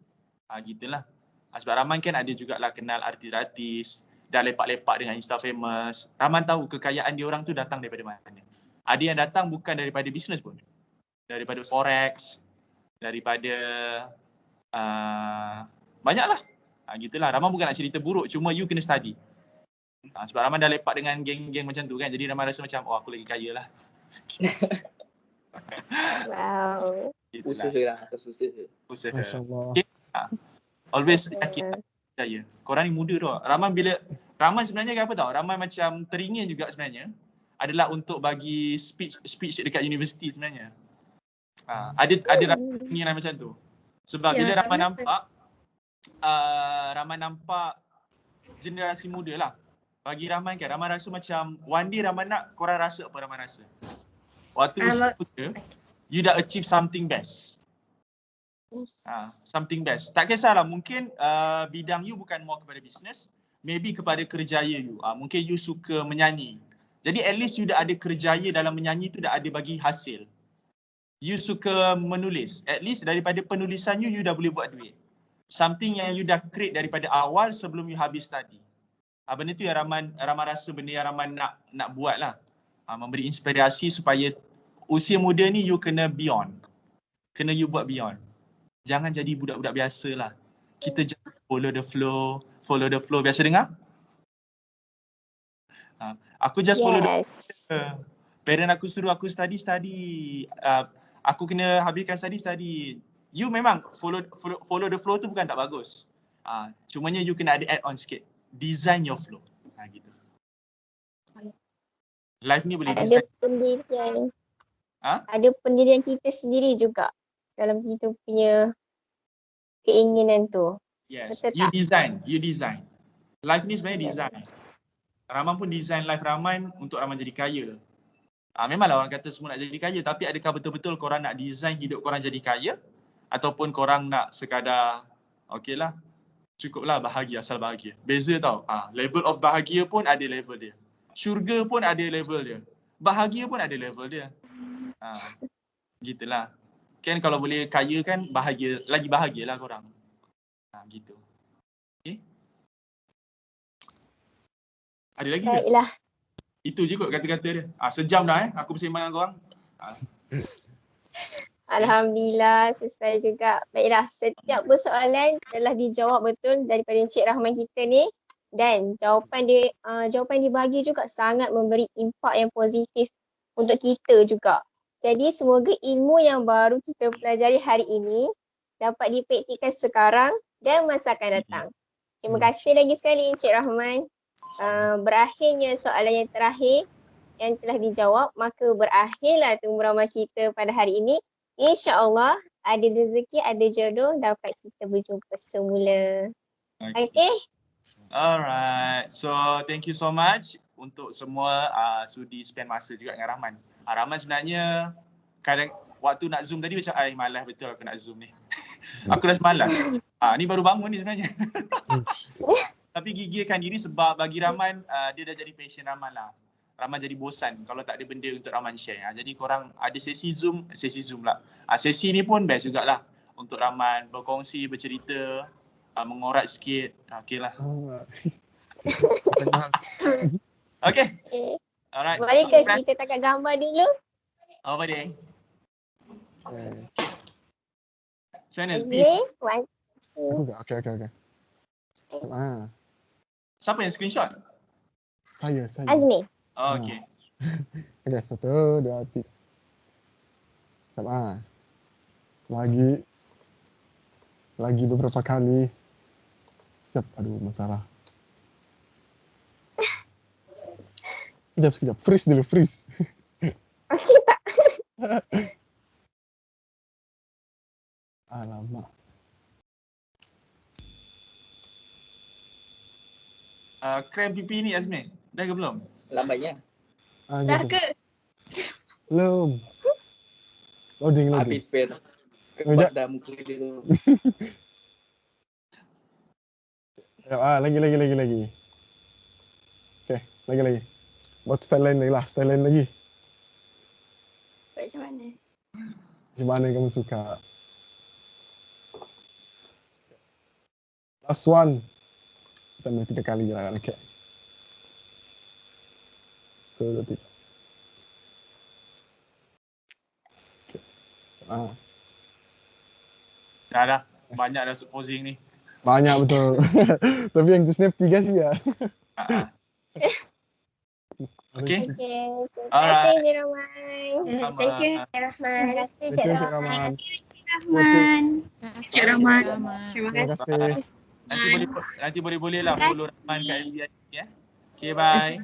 Gitulah. Sebab Rahman kan ada jugalah kenal artis-artis, dah lepak-lepak dengan Insta famous. Rahman tahu kekayaan dia orang tu datang daripada mana. Ada yang datang bukan daripada bisnes pun. Daripada forex, daripada banyaklah. Gitulah. Rahman bukan nak cerita buruk, cuma you kena study. Sebab Rahman dah lepak dengan geng-geng macam tu kan. Jadi Rahman rasa macam aku lagi kaya lah. Wow. Usaha. Okay. Always yakin percaya. Korang ni muda tau. Rahman sebenarnya apa tau? Rahman macam teringin juga sebenarnya adalah untuk bagi speech dekat universiti sebenarnya. Ada teringin macam tu. Sebab bila Rahman nampak generasi muda lah. Bagi Rahman kan, Rahman rasa macam one day Rahman nak korang rasa apa Rahman rasa. Waktu muda, you dah achieve something best. Something best. Tak kisahlah, mungkin bidang you bukan more kepada business, maybe kepada kerjaya you. Mungkin you suka menyanyi. Jadi at least you dah ada kerjaya dalam menyanyi tu, dah ada bagi hasil. You suka menulis, at least daripada penulisan you dah boleh buat duit. Something yang you dah create daripada awal sebelum you habis study. Benda tu yang Rahman rasa benda yang Rahman nak buat lah. Memberi inspirasi supaya usia muda ni you kena beyond. Kena you buat beyond. Jangan jadi budak-budak biasa lah. Kita jangan follow the flow. Biasa dengar? Aku just follow the flow. Parent aku suruh aku study. Aku kena habiskan study. You memang follow the flow tu bukan tak bagus. Cumanya you kena ada add on sikit. Design your flow. Gitu. Life ni boleh design. Ada pendirian kita sendiri juga dalam kita punya keinginan tu. Yes. Betul You design. Life ni sebenarnya design. Rahman pun design life Rahman untuk Rahman jadi kaya. Memanglah orang kata semua nak jadi kaya, tapi adakah betul-betul korang nak design hidup korang jadi kaya? Ataupun korang nak sekadar okeylah, cukuplah bahagia, asal bahagia. Beza tau. Level of bahagia pun ada level dia. Syurga pun ada level dia. Bahagia pun ada level dia. Gitulah. Kan kalau boleh kaya kan lagi bahagialah korang. Gitu. Okay. Ada lagi ke? Baiklah. Itu je kot kata-kata dia. Sejam dah aku bersembang dengan korang. Alhamdulillah, selesai juga. Baiklah, setiap persoalan telah dijawab betul daripada Encik Rahman kita ni. Dan jawapan dibagi juga sangat memberi impak yang positif untuk kita juga. Jadi semoga ilmu yang baru kita pelajari hari ini dapat dipraktikkan sekarang dan masa akan datang. Terima kasih lagi sekali Encik Rahman. Berakhirnya soalan yang terakhir yang telah dijawab, maka berakhirlah temu ramah kita pada hari ini. InsyaAllah ada rezeki, ada jodoh, dapat kita berjumpa semula. Okay? Alright, so thank you so much untuk semua sudi spend masa juga dengan Rahman. Rahman sebenarnya kadang waktu nak Zoom tadi macam malas betul aku nak Zoom ni. Aku dah semalas. Ni baru bangun ni sebenarnya. Tapi gigirkan diri sebab bagi Rahman dia dah jadi passion Rahman lah. Rahman jadi bosan kalau tak ada benda untuk Rahman share. Jadi korang ada sesi Zoom lah. Sesi ni pun best jugalah untuk Rahman berkongsi, bercerita, mengorat sikit. Okay lah. Okay. Alright. Balik ke kita tangkap gambar dulu. Apa dia? Macam mana? Okay. Siapa yang screenshot? Saya. Azmi. Oh, okay. Okay, 1, 2, 3. Sama. Lagi beberapa kali. Siap, aduh masalah. Sekejap. Freeze dulu. Okay tak? Alamak. Krem pipi ni Azmi, dah ke belum? Lambatnya. Dah ke? Belum. Loading. Habis spare. Kepat dah muka dia tu. Lagi. Okay, lagi. Buat style lain lagi. Macam mana? Macam mana kamu suka? Last one. Kita main 3 kali je lah. Okay. 1, 2, 3. Okay. Dah. Banyak dah posing ni. Banyak betul. Tapi yang tu snap 3 sih ya. Okay. Terima kasih Encik Rahman. Thank you Encik Rahman. Terima kasih Encik Rahman. Encik Rahman. Terima Terima kasih. Nanti boleh lah follow Rahman kat FB ya. Okay, bye.